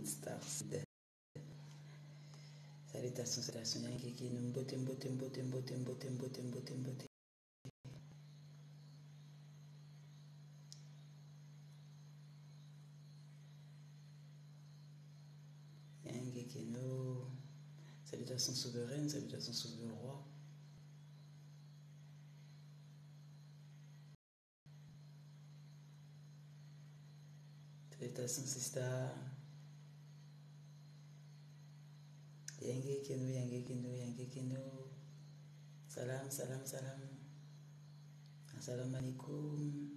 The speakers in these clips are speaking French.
Star Seed. Salutations, salutations, Yankiki, mbote, mbote, mbote, mbote, mbote, mbote, mbote, mbote. Yankiki, no. Salutations souveraines, salutations souverain roi. Salutations, sister. Yankiki, no, Yankiki, no. Salam, salam, salam. Assalamu alaikum.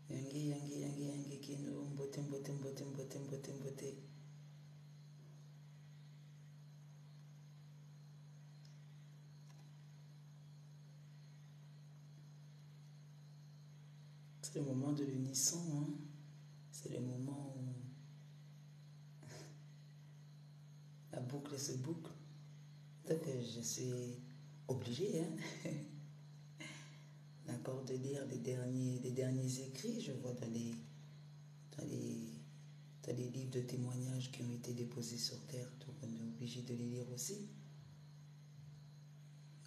Yangi, kino, mbote, mbote, mbote, mbote, mbote, mbote. C'est le moment de l'unisson, hein. C'est le moment où la boucle se boucle. Donc je suis obligée, hein. D'accord, de lire les derniers écrits, je vois dans les livres de témoignages qui ont été déposés sur terre, donc on est obligé de les lire aussi.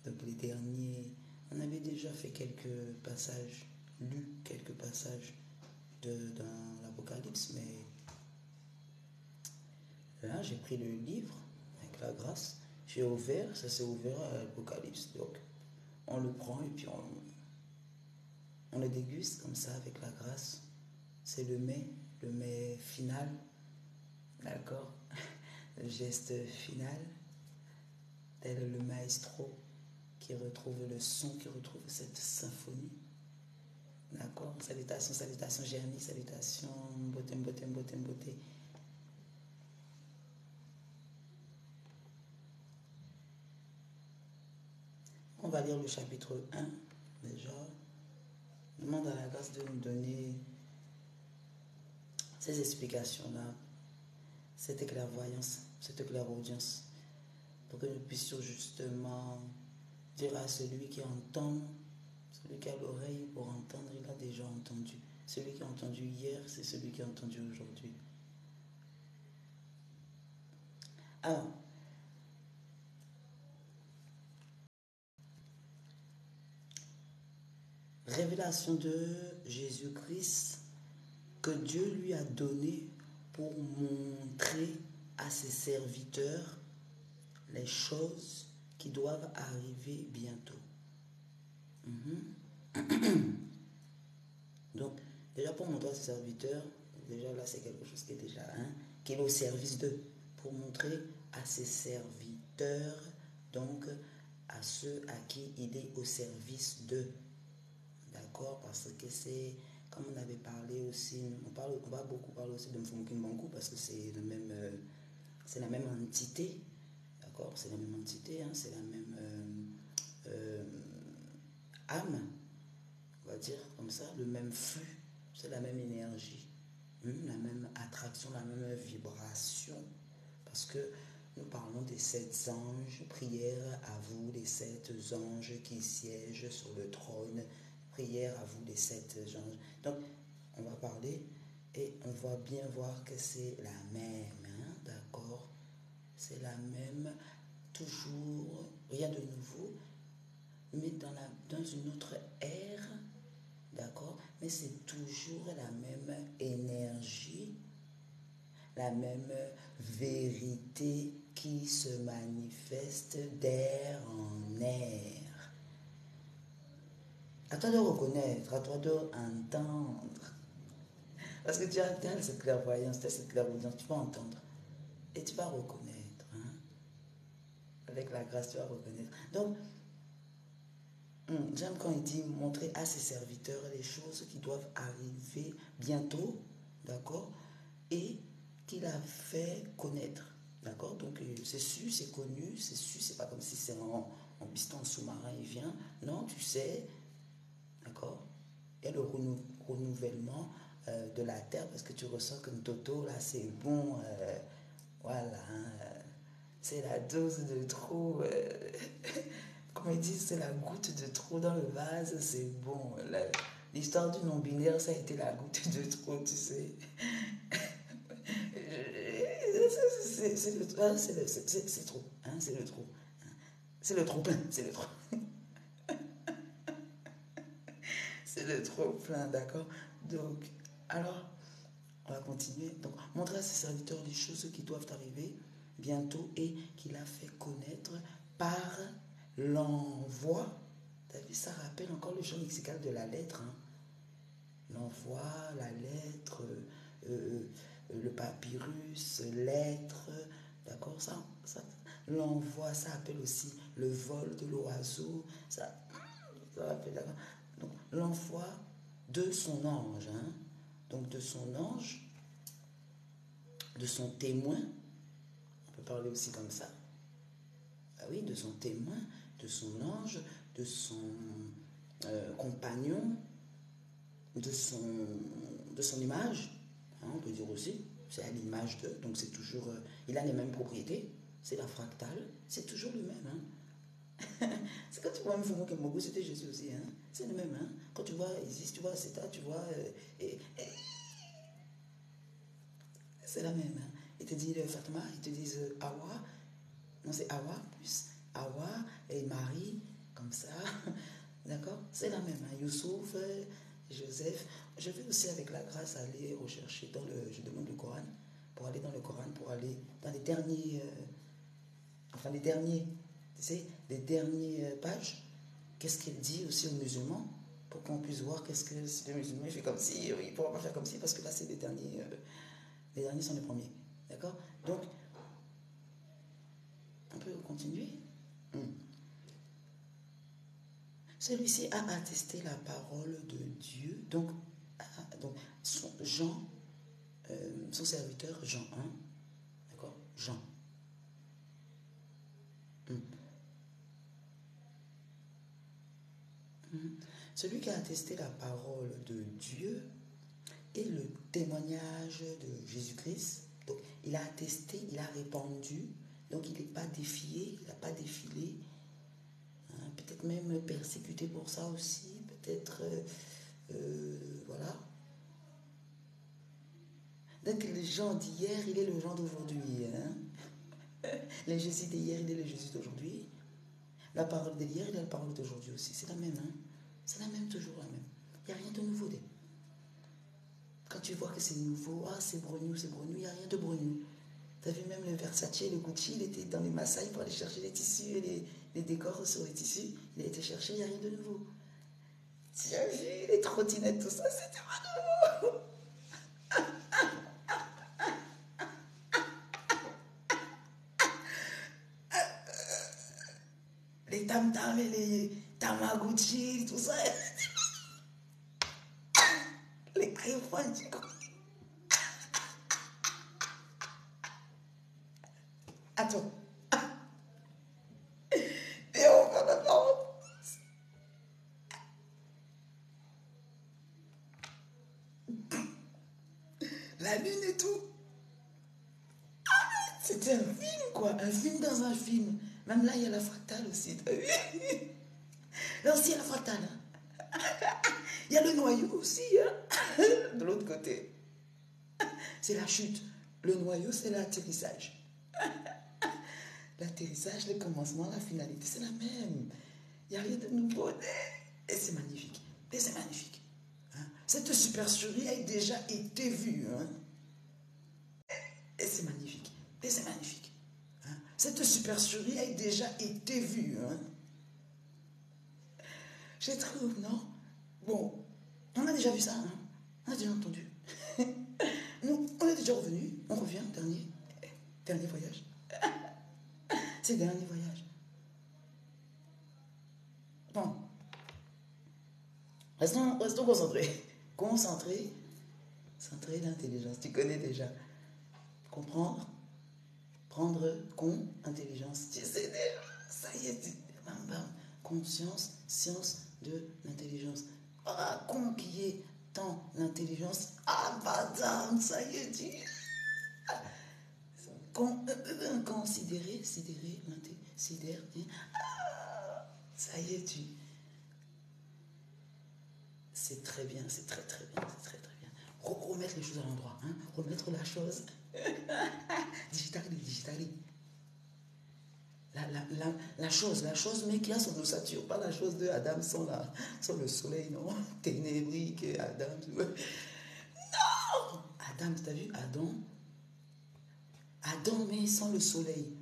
Donc les derniers, on avait déjà fait quelques passages, lu quelques passages dans l'Apocalypse, mais là j'ai pris le livre avec la grâce, j'ai ouvert, ça s'est ouvert à l'Apocalypse, donc on le prend et puis on le déguste comme ça avec la grâce. C'est le mets final, d'accord, le geste final, tel le maestro qui retrouve le son, qui retrouve cette symphonie. D'accord, salutations, salutations Jérémy, salutations, beauté, beauté, beauté, beauté. On va lire le chapitre 1 déjà. Je demande à la grâce de nous donner ces explications-là, cette clairvoyance, cette clairaudience, pour que nous puissions justement dire à celui qui entend, celui qui a l'oreille pour entendre, il a déjà entendu. Celui qui a entendu hier, c'est celui qui a entendu aujourd'hui. Alors, révélation de Jésus-Christ que Dieu lui a donné pour montrer à ses serviteurs les choses qui doivent arriver bientôt. Donc, déjà pour montrer à ses serviteurs, déjà là c'est quelque chose qui est déjà, qui est au service d'eux, pour montrer à ses serviteurs, donc à ceux à qui il est au service d'eux. D'accord, parce que c'est, comme on avait parlé aussi, on va beaucoup parler aussi de Mfumukimbangu parce que c'est la même entité, d'accord, c'est la même entité, hein, c'est la même âme, on va dire comme ça, le même flux, c'est la même énergie, la même attraction, la même vibration, parce que nous parlons des 7 anges, prière à vous les 7 anges qui siègent sur le trône, prière à vous les 7 anges. Donc, on va parler et on va bien voir que c'est la même, hein, d'accord? C'est la même, toujours, rien de nouveau, mais dans une autre ère, d'accord? Mais c'est toujours la même énergie, la même vérité qui se manifeste d'air en air. À toi de reconnaître, à toi d'entendre. Parce que tu as cette clairvoyance, tu as cette clairaudience, tu vas entendre. Et tu vas reconnaître. Hein? Avec la grâce, tu vas reconnaître. Donc, j'aime quand il dit montrer à ses serviteurs les choses qui doivent arriver bientôt, d'accord, et qu'il a fait connaître, d'accord. Donc c'est su, c'est connu, c'est su, c'est pas comme si c'est en piston sous-marin, il vient. Non, tu sais, d'accord. Et le renouvellement de la terre, parce que tu ressens que Toto, là, c'est bon, voilà, hein, c'est la dose de trop. Comme ils disent, c'est la goutte de trop dans le vase, c'est bon. L'histoire du non-binaire, ça a été la goutte de trop, tu sais. c'est trop. Hein, c'est le trop. C'est le trop plein. C'est le trop. C'est le trop plein, d'accord? Donc, alors, on va continuer. Donc, montrer à ses serviteurs les choses qui doivent arriver bientôt et qu'il a fait connaître par l'envoi. T'as vu, ça rappelle encore le champ lexical de la lettre. Hein? L'envoi, la lettre, le papyrus, lettre, d'accord, l'envoi, ça appelle aussi le vol de l'oiseau, ça appelle, d'accord. Donc, l'envoi de son ange, hein, donc de son ange, de son témoin, on peut parler aussi comme ça, ah oui, de son témoin, de son ange, de son compagnon, de son image, hein, on peut dire aussi, c'est à l'image de, donc c'est toujours, il a les mêmes propriétés, c'est la fractale, c'est toujours le même. Hein. C'est quand tu vois Mfumu Kemogu, c'était Jésus aussi, hein. C'est le même. Hein. Quand tu vois Isis, tu vois Seta, tu vois, c'est la même. Hein. Ils te disent Fatima, ils te disent Awa, non c'est Awa plus Awa et Marie, comme ça, d'accord, c'est la même. Hein. Youssouf, Joseph. Je vais aussi avec la grâce aller rechercher dans le, je demande le Coran, pour aller dans le Coran, pour aller dans les derniers, les derniers, tu sais, les dernières pages, qu'est-ce qu'il dit aussi aux musulmans, pour qu'on puisse voir qu'est-ce que si le musulman fait comme si, il ne pourra pas faire comme si, parce que là c'est les derniers sont les premiers, d'accord. Donc, on peut continuer. Celui-ci a attesté la parole de Dieu. Donc Jean, son serviteur, Jean 1, d'accord, Jean. Celui qui a attesté la parole de Dieu et le témoignage de Jésus-Christ. Donc, il a attesté, il a répandu. Donc, il n'est pas défié, il n'a pas défilé. Hein, peut-être même persécuté pour ça aussi. Peut-être, voilà. Donc, le Jean d'hier, il est le Jean d'aujourd'hui. Hein. Le Jésus d'hier, il est le Jésus d'aujourd'hui. La parole d'hier, il est la parole d'aujourd'hui aussi. C'est la même. Hein. C'est la même, toujours la même. Il n'y a rien de nouveau. Quand tu vois que c'est nouveau, ah c'est brognou, il n'y a rien de brognou. Tu as vu même le Versace et le Gucci, il était dans les Maasai pour aller chercher les tissus et les décors sur les tissus. Il a été chercher, il n'y a rien de nouveau. Tu as vu les trottinettes, tout ça, c'était pas nouveau. Les tam-tam et les Tamaguchi, tout ça. Les iPhones, tu comprends. Attends. Et on va la parole. La lune et tout. C'était un film, quoi. Un film dans un film. Même là, il y a la fractale aussi. T'as vu? Là aussi, il y a la fractale. Il y a le noyau aussi. Hein? De l'autre côté. C'est la chute. Le noyau, c'est l'atterrissage. L'atterrissage, le commencement, la finalité, c'est la même. Il n'y a rien de nouveau. Et c'est magnifique. Et c'est magnifique. Hein? Cette supercherie a déjà été vue. Hein? Et c'est magnifique. Et c'est magnifique. Hein? Cette supercherie a déjà été vue. Hein? Je trouve, non? Bon, on a déjà vu ça. Hein? On a déjà entendu. Nous, on est déjà revenu. On revient, dernier voyage. C'est le dernier voyage. Bon. Restons concentrés. Concentrés. Centré l'intelligence. Tu connais déjà. Comprendre. Prendre intelligence. Tu sais déjà. Ça y est. Bam, bam. Conscience, science de l'intelligence. Ah, con qui est tant l'intelligence. Ah, madame, ça y est. Considérer, sidérer, ça y est, c'est très bien, c'est très très bien, c'est très très bien. Remettre les choses à l'endroit, hein, remettre la chose digital et cristalline. La chose, mais qui a son ossature, pas la chose de Adam sans le soleil, non? Ténébrique, Adam. Non! Adam, tu as vu Adam, mais sans le soleil.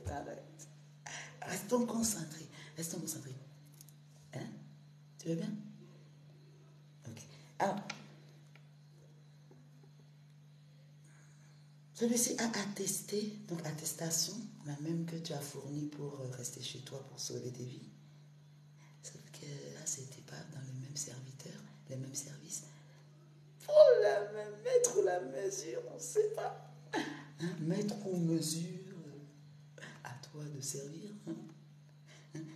Arrête. Restons concentrés. Hein? Tu veux bien? Ok. Alors, celui-ci a attesté, donc attestation, la même que tu as fournie pour rester chez toi pour sauver des vies. Sauf que là, c'était pas dans le même serviteur, le même service. Pour la même mettre ou la mesure, on ne sait pas. Hein? Mettre ou mesure, à toi de servir. Hein?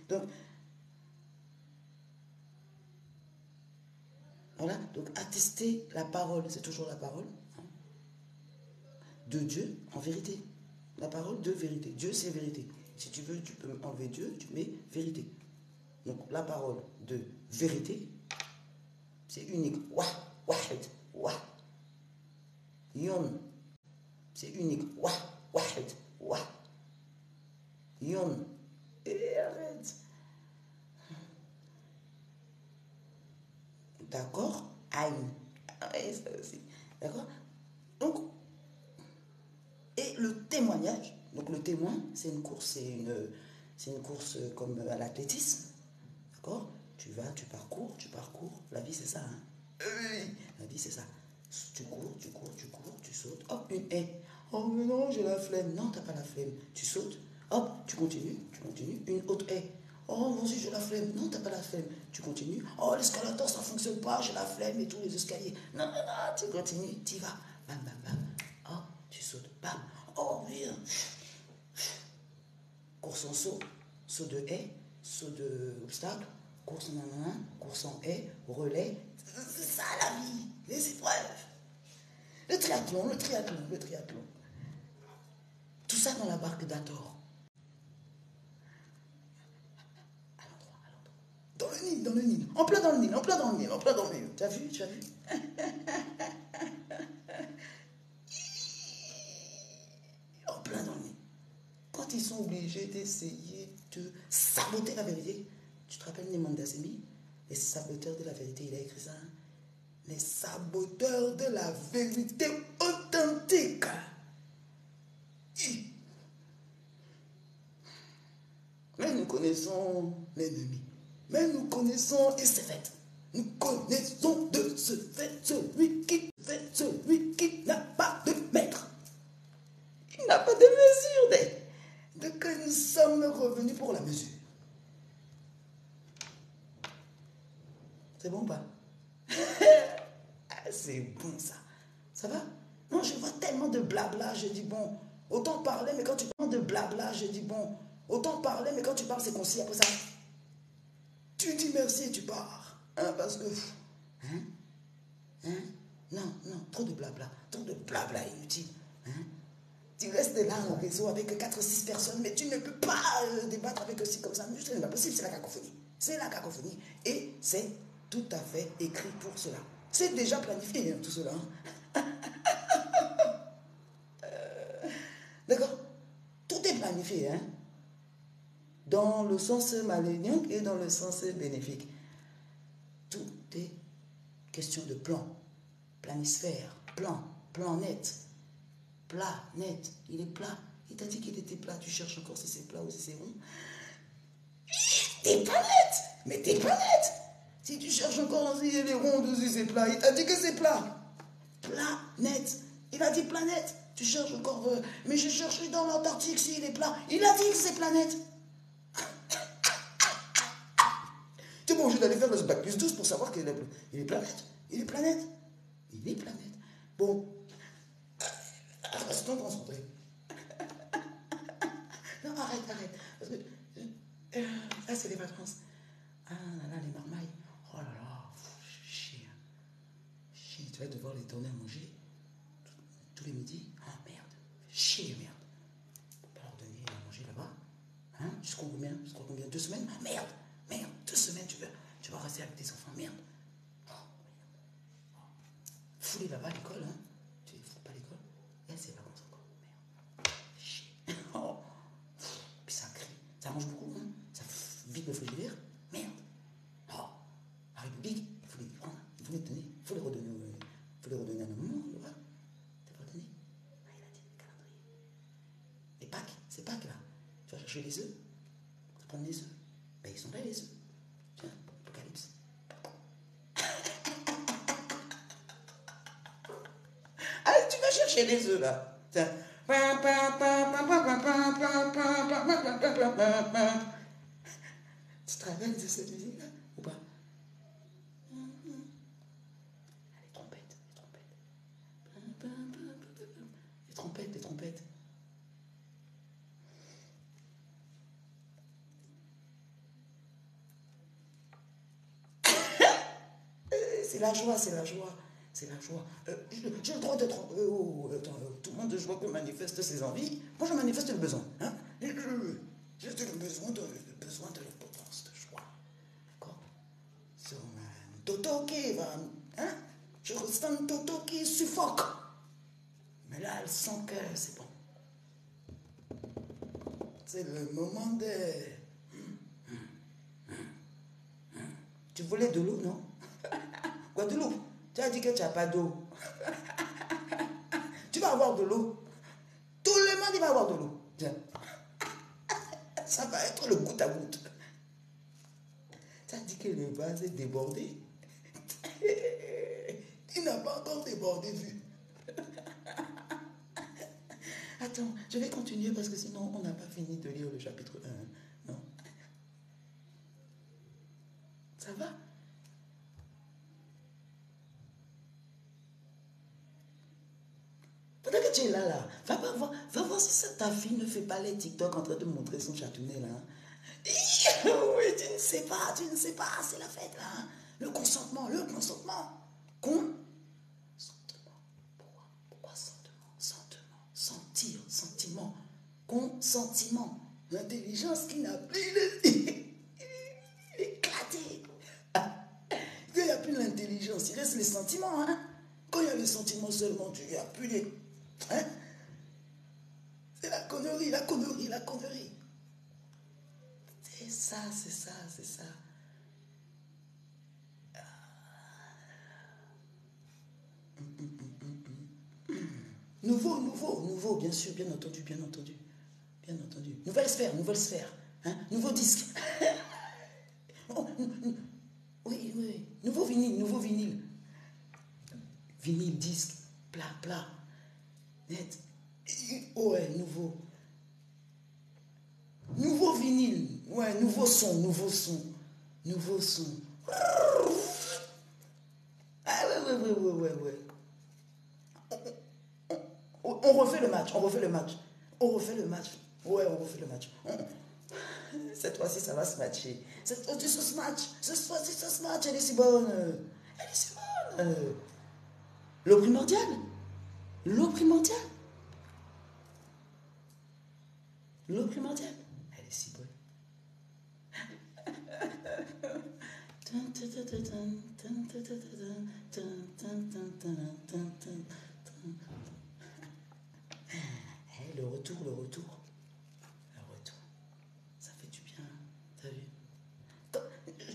Donc, voilà, donc attester la parole, c'est toujours la parole hein, de Dieu en vérité. La parole de vérité. Dieu, c'est vérité. Si tu veux, tu peux enlever Dieu, tu mets vérité. Donc, la parole de vérité, c'est unique. Wahid. Yon, c'est unique. Wahid. Yon. Et arrête. D'accord? Aïe. Ça aussi. D'accord? Donc, et le témoignage, donc le témoin, c'est une course, c'est une course comme à l'athlétisme. D'accord? Tu vas, tu parcours. La vie, c'est ça. Hein? La vie, c'est ça. Tu cours, tu sautes. Hop, une haie. Oh, mais non, j'ai la flemme. Non, t'as pas la flemme. Tu sautes. Hop, tu continues. Une autre haie. Oh, moi aussi, j'ai la flemme. Non, t'as pas la flemme. Tu continues. Oh, l'escalator, ça fonctionne pas. J'ai la flemme et tous les escaliers. Non, tu continues. Tu y vas. Bam. Oh, tu sautes. Bam. Oh, bien. Course en saut. Saut de haie. Saut de obstacle. Course en course en haie. Relais. C'est ça la vie. Les épreuves. Le triathlon. Tout ça dans la barque d'Hathor. Dans le Nil. En plein dans le Nil. Tu as vu? En plein dans le Nil. Quand ils sont obligés d'essayer de saboter la vérité, tu te rappelles Nemanda Semi? Les saboteurs de la vérité, il a écrit ça. Hein? Les saboteurs de la vérité authentique. Mais nous connaissons l'ennemi. Mais nous connaissons et c'est fait. Nous connaissons de ce fait celui qui n'a pas de maître. Il n'a pas de mesure de que nous sommes revenus pour la mesure. C'est bon ou pas? C'est bon ça. Ça va? Non, je vois tellement de blabla, je dis bon, autant parler, mais quand tu parles de blabla, je dis bon, autant parler, mais quand tu parles, c'est concis. Après ça, tu dis merci et tu pars. Hein, parce que... Non, trop de blabla inutile. Hein? Tu restes là en réseau avec 4-6 personnes, mais tu ne peux pas débattre avec aussi comme ça. Ce n'est pas possible, c'est la cacophonie. Et c'est tout à fait écrit pour cela. C'est déjà planifié, hein, tout cela. Hein? D'accord? Tout est planifié, hein? Dans le sens malénique et dans le sens bénéfique. Tout est question de plan. Planisphère, plan net. Plat, net. Il est plat. Il t'a dit qu'il était plat. Tu cherches encore si c'est plat ou si c'est rond. T'es pas net. Mais t'es pas net. Si tu cherches encore si il est rond ou si c'est plat, il t'a dit que c'est plat. Plat, net. Il a dit planète. Tu cherches encore. Mais je cherche dans l'Antarctique s'il est plat. Il a dit que c'est planète. Tu es pas obligé d'aller faire le bac plus 12 pour savoir qu'il est planète. Il est planète. Bon. Restons concentrés. Non, arrête. Parce que là, c'est les vacances. Ah là, les marmailles. Oh là là, chier. Tu vas devoir les donner à manger tous les midis. Ah merde. Merde. Faut pas leur donner à manger là-bas. Hein? Jusqu'au combien? 2 semaines? Merde. 2 semaines, tu vas rester avec tes enfants. Merde. Oh, merde. foulé là-bas à l'école, hein. Tu ne fous pas à l'école. Et c'est pas comme ça encore. Merde. Chier. Oh. Puis ça crie. Ça mange beaucoup, hein. Ça vide le frigidaire. Merde. Oh. La République, il faut les prendre. Il faut les donner. Il faut les redonner. Il faut les redonner à nos moments, tu vois. T'as pas donné. Ah, il a dit le calendrier. Les Pâques, c'est Pâques là. Tu vas chercher les œufs. Tu vas prendre les œufs. Ben ils sont là les œufs. Tiens, Apocalypse. Allez, tu vas chercher les œufs là. Tiens. Tu te rappelles de cette musique là ou pas? Les trompettes, les trompettes. Les trompettes, les trompettes. C'est la joie, c'est la joie. C'est la joie. J'ai le droit d'être. Tout le monde, je vois que manifeste ses envies. Moi, je manifeste le besoin. Hein? J'ai le besoin de l'importance de joie. D'accord? C'est un toto qui va. Hein? Je ressens un toto qui suffoque. Mais là, elle sent que c'est bon. C'est le moment de. Tu voulais de l'eau, non? Guadeloupe, tu as dit que tu n'as pas d'eau. Tu vas avoir de l'eau. Tout le monde il va avoir de l'eau. Ça va être le goutte à goutte. Tu as dit que le vase est débordé. Il n'a pas encore débordé, vu. Attends, je vais continuer parce que sinon on n'a pas fini de lire le chapitre 1. Non? Ça va? Pendant que tu es là, va voir si ta fille ne fait pas les TikTok en train de montrer son chatounet là. Oui, tu ne sais pas, c'est la fête là. Le consentement. Consentement. Pourquoi sentement? Sentir, sentiment. Consentiment. L'intelligence qui n'a plus il est éclaté. Il n'y a plus l'intelligence, il reste les sentiments. Hein? Quand il y a les sentiments seulement, il n'y a plus les. Hein? C'est la connerie. C'est ça. Nouveau, bien sûr, bien entendu. Nouvelle sphère. Hein? Nouveau disque. Oh, oui. Nouveau vinyle. Vinyle, disque, plat. Net. Ouais, nouveau. Nouveau vinyle. Ouais, nouveau son. Ah ouais. On refait le match. Ouais, on refait le match. Cette fois-ci, ça va se matcher. Cette fois-ci, ça se match. Elle est si bonne. L'eau primordiale. Elle est si bonne. Le retour. Ça fait du bien. T'as vu?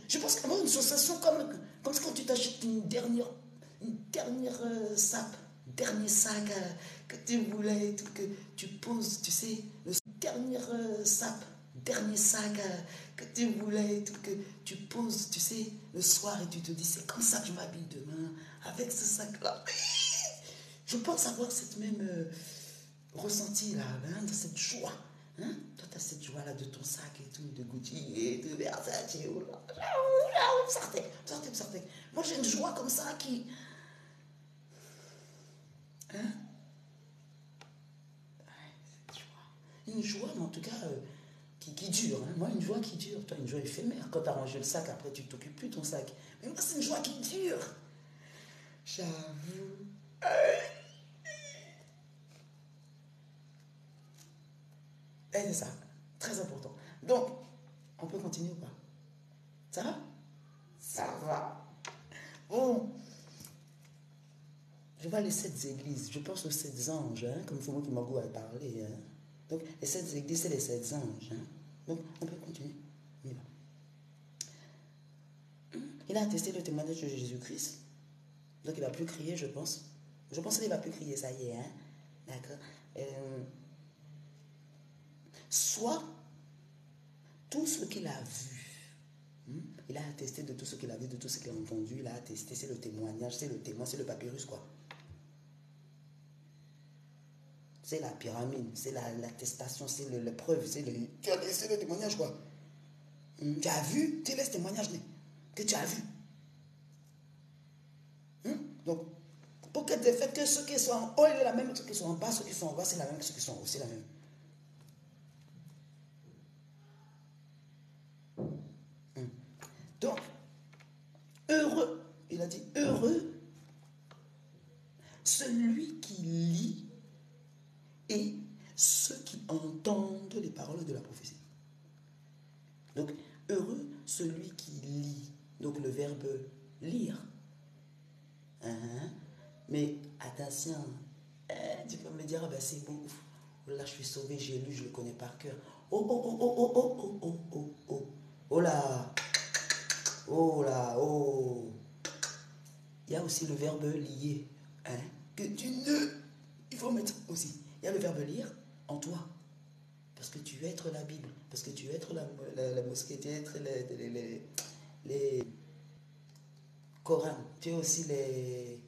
Je pense qu'avoir une sensation comme quand tu t'achètes une dernière sape, dernier sac que tu voulais, tout, que tu poses, tu sais, le dernière sape, dernier sac que tu voulais, tout, que tu poses, tu sais, le soir et tu te dis, c'est comme ça que je m'habille demain, avec ce sac-là. Je pense avoir cette même ressenti là, hein, de cette joie. Hein? Toi, tu as cette joie-là de ton sac et tout, de Gucci et de Versace. Sartek. Moi, j'ai une joie comme ça qui. Hein? Cette joie. Une joie, mais en tout cas, qui dure. Hein? Moi, une joie qui dure. Toi, une joie éphémère. Quand tu as rangé le sac, après, tu ne t'occupes plus de ton sac. Mais moi, c'est une joie qui dure. J'avoue. Et c'est ça. Très important. Donc, on peut continuer ou pas? Ça va? Ça va. Bon. Je vois les 7 églises. Je pense aux 7 anges, hein, comme Fomo Kimagou a parlé. Hein. Donc, les 7 églises, c'est les 7 anges. Hein. Donc, on peut continuer. On y va. Il a attesté le témoignage de Jésus-Christ. Donc, il ne va plus crier, je pense. Je pense qu'il ne va plus crier, ça y est. Hein. D'accord. Soit tout ce qu'il a vu. Il a attesté de tout ce qu'il a vu, de tout ce qu'il a entendu. Il a attesté, c'est le témoignage, c'est le témoin, c'est le papyrus, quoi. C'est la pyramide, c'est l'attestation, c'est la preuve, c'est le témoignage, quoi. Tu as vu, tu laisses témoignage, que tu as vu. Donc, pour que de fait que ceux qui sont en haut, il est la même, ceux qui sont en bas, ceux qui sont en bas, c'est la même, ceux qui sont en haut, c'est la même. Donc, heureux, il a dit, heureux, celui qui lit et ceux qui entendent les paroles de la prophétie. Donc, heureux celui qui lit. Donc, le verbe lire. Mais attention, tu peux me dire, ben c'est beau. Là, je suis sauvé, j'ai lu, je le connais par cœur. Oh, oh, oh, oh, oh, oh, oh, oh, oh. Oh là. Oh là, oh. Il y a aussi le verbe lier. Que tu ne... Il faut mettre aussi. Il y a le verbe lire en toi. Parce que tu veux être la Bible. Parce que tu veux être la mosquée. Tu veux être les Corans. Tu veux aussi les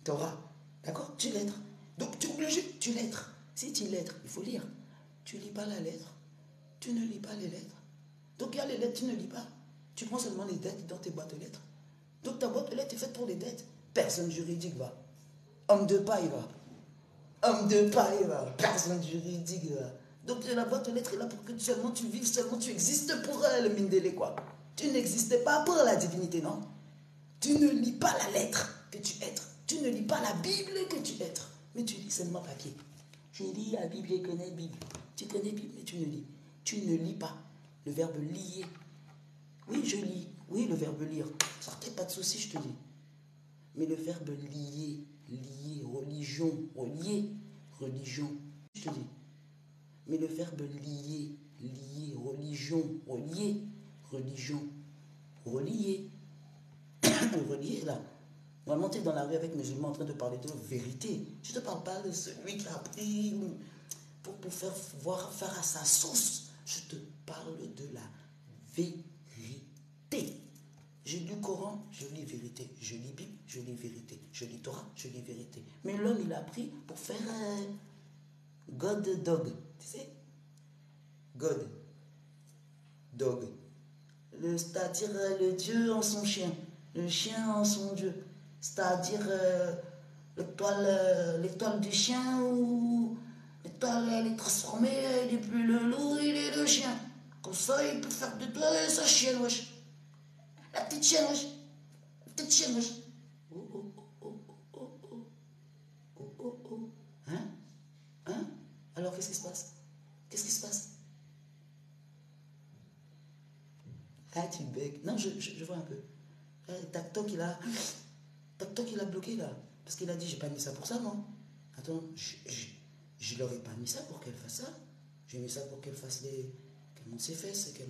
Torah. D'accord? Tu lettres. Donc tu es obligé. Tu lettres. Si tu lettres, il faut lire. Tu ne lis pas la lettre. Tu ne lis pas les lettres. Donc il y a les lettres, tu ne lis pas. Tu prends seulement les dettes dans tes boîtes de lettres. Donc ta boîte de lettres est faite pour les dettes. Personne juridique va. Homme de paille va. Homme de paille va. Personne juridique va. Donc la boîte de lettres est là pour que seulement tu vives, seulement tu existes pour le Mindélé, quoi. Tu n'existes pas pour la divinité, non? Tu ne lis pas la lettre que tu es. Tu ne lis pas la Bible que tu es. Mais tu lis seulement papier. Je lis la Bible, je connais la Bible. Tu connais la Bible, mais tu ne lis. Tu ne lis pas. Le verbe lier. Oui, je lis. Oui, le verbe lire. Sortez, pas de souci, je te dis. Mais le verbe lier, lier, religion, relier, religion, je te dis. Mais le verbe lier, lier, religion, relier, religion, relier, relier là. Normalement, tu es dans la rue avec mes musulmans en train de parler de vérité. Je ne te parle pas de celui qui a pris pour faire à sa sauce. Je te parle de la vérité. Je lis le Coran, je lis vérité. Je lis Bible, je lis vérité. Je lis Torah, je lis vérité. Mais l'homme, il a pris pour faire God dog. Tu sais? God dog. C'est-à-dire le Dieu en son chien. Le chien en son Dieu. C'est-à-dire l'étoile du chien ou l'étoile, elle est transformée, elle n'est plus le loup, il est le chien. Comme ça, il peut faire de toi sa chienne, wesh. La petite chienne, wesh. La petite chienne, wesh. Oh, oh, oh, oh, oh, oh. Oh, oh, oh. Hein? Hein? Alors, qu'est-ce qui se passe? Qu'est-ce qui se passe? Ah, tu bec. Non, je vois un peu. TikTok, il a bloqué, là. Parce qu'il a dit, j'ai pas mis ça pour ça, non? Attends, je leur ai pas mis ça pour qu'elle fasse ça. J'ai mis ça pour qu'elle fasse qu'elle monte ses fesses, qu'elle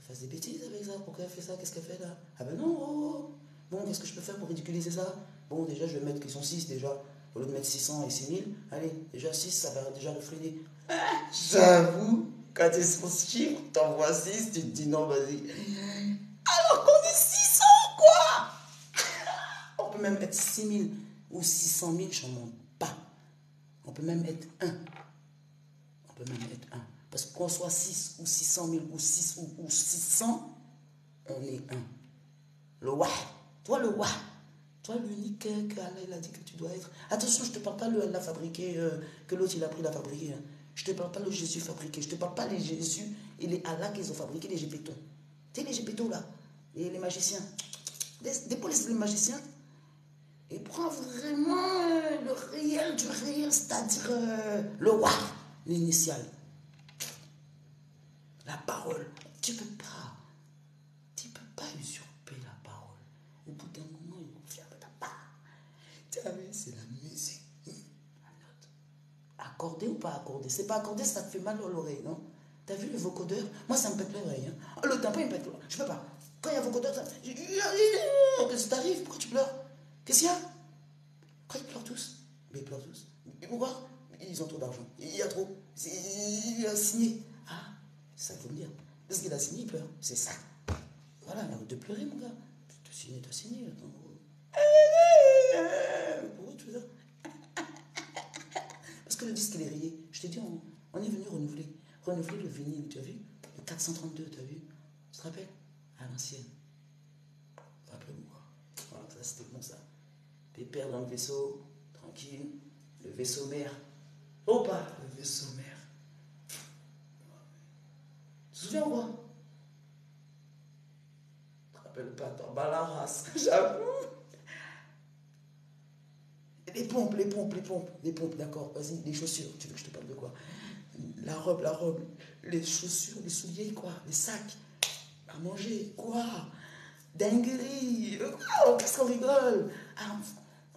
fasse des bêtises avec ça. Pourquoi elle fait ça? Qu'est-ce qu'elle fait là? Ah ben non, oh. Bon, qu'est-ce que je peux faire pour ridiculiser ça? Bon, déjà, je vais mettre qu'ils sont 6 déjà. Au lieu de mettre 600 et 6000, allez, déjà 6, ça va déjà le freiner. Ah, j'avoue, quand ils sont chiffres, t'envoies 6, tu te dis non, vas-y. Alors qu'on est 600, quoi! On peut même être 6000 ou 600 000, je n'en monte pas. On peut même être 1. On peut même être 1. Parce qu'on soit 6 ou 600 000 ou 6 ou 600, on est 1. Le wah. Toi, le wah. Toi, l'unique qu'Allah il a dit que tu dois être. Attention, je ne te parle pas de Allah fabriqué, que l'autre il a pris la fabriquer. Hein. Je ne te parle pas de Jésus fabriqué. Je ne te parle pas de Jésus et les Allah qu'ils ont fabriqué, les gépétons. Tu sais, les gépétons là, et les magiciens. Dépolice les magiciens et prends vraiment le réel du réel, c'est-à-dire le wah, l'initial. La parole. Tu peux pas usurper la parole. Ou Accordé ou pas accordé? C'est pas accordé, ça te fait mal à l'oreille, non? T'as vu le vocodeur? Moi, ça me pète l'oreille. Hein. Le tympan, il me pète l'oreille. Je peux pas. Quand il y a vocodeur, ça... Qu'est-ce qui t'arrive? Pourquoi tu pleures? Qu'est-ce qu'il y a? Pourquoi ils pleurent tous? Mais ils pleurent tous. Et pourquoi? Ils ont trop d'argent. Il y a trop. Il a signé. Ah, c'est ça qu'il faut me dire. Parce qu'il a signé, il pleure. C'est ça. Voilà, arrête de pleurer, mon gars. T'as signé, t'as signé. Attends. Pourquoi tu fais ça? Parce que le disque, il est rayé. Je t'ai dit, on est venu renouveler. Renouveler le vinyle, tu as vu? Le 432, tu as vu? Tu te rappelles? À l'ancienne. Rappelle-moi. Voilà, ça c'était bon ça. Pépère dans le vaisseau, tranquille. Le vaisseau mère. Oh pas, le vaisseau mère. Tu te souviens ou quoi? Je te rappelle pas, t'en bats la race, j'avoue. Les pompes, d'accord. Vas-y, les chaussures, tu veux que je te parle de quoi? La robe, les chaussures, les souliers, quoi, les sacs, à manger, quoi? Dinguerie! Oh, qu'est-ce qu'on rigole! Ah, on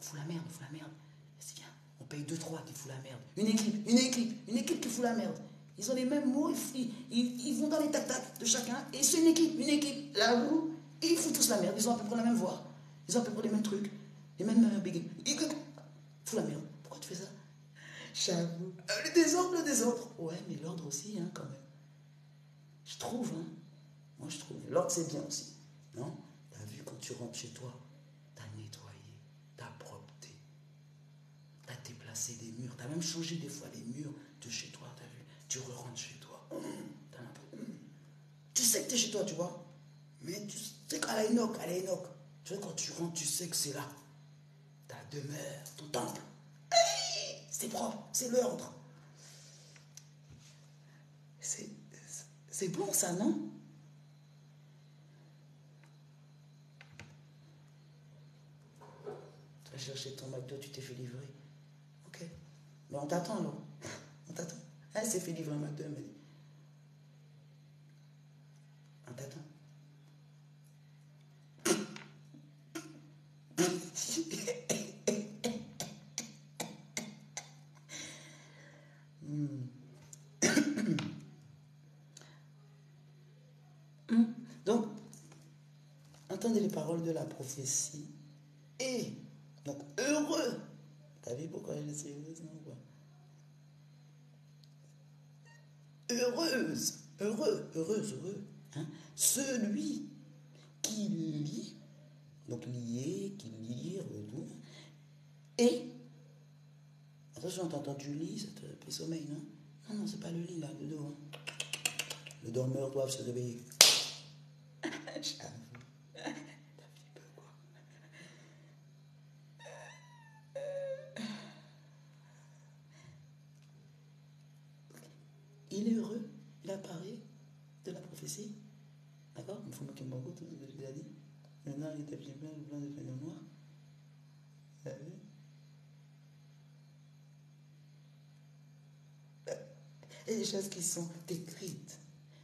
fout la merde, on fout la merde. C'est bien, on paye 2-3 qui fout la merde. Une équipe qui fout la merde. Ils ont les mêmes mots, ils vont dans les tac-tac de chacun, et c'est une équipe. Là où ils foutent tous la merde, ils ont à peu près la même voix, ils ont à peu près les mêmes trucs, les mêmes bégayes. Ils foutent la merde. Pourquoi tu fais ça? J'avoue. Le désordre. Ouais, mais l'ordre aussi, hein, quand même. Je trouve, hein. Moi, je trouve. L'ordre, c'est bien aussi. Non? T'as vu, quand tu rentres chez toi, t'as nettoyé, t'as propreté, t'as déplacé des murs, t'as même changé des fois les murs de chez toi, t'as vu? Tu rentres chez toi. T'as l'impression. Tu sais que t'es chez toi, tu vois? Mais tu sais qu'à la Enoch. Tu vois, quand tu rentres, tu sais que c'est là. Ta demeure, ton temple. C'est propre, c'est l'ordre. C'est bon ça, non? Tu vas chercher ton McDo, tu t'es fait livrer. Ok. Mais on t'attend alors. On t'attend. Elle s'est fait livrer un McDo, elle m'a dit. On t'attend. Donc, entendez les paroles de la prophétie. Et, donc, heureux. T'as vu pourquoi je suis heureuse, non? Heureux. Hein? Celui qui lit, donc lier, qui lire, et, attention, t'as entendu lit, ça te fait sommeil, non? Non, c'est pas le lit, là, le dos. Hein. Les dormeurs doivent se réveiller. Il est heureux, il apparaît de la prophétie. D'accord? Il faut me beaucoup tout ce que je l'ai dit. Maintenant, il était blanc, le blanc devient noir. Vous avez vu? Et les choses qui sont écrites.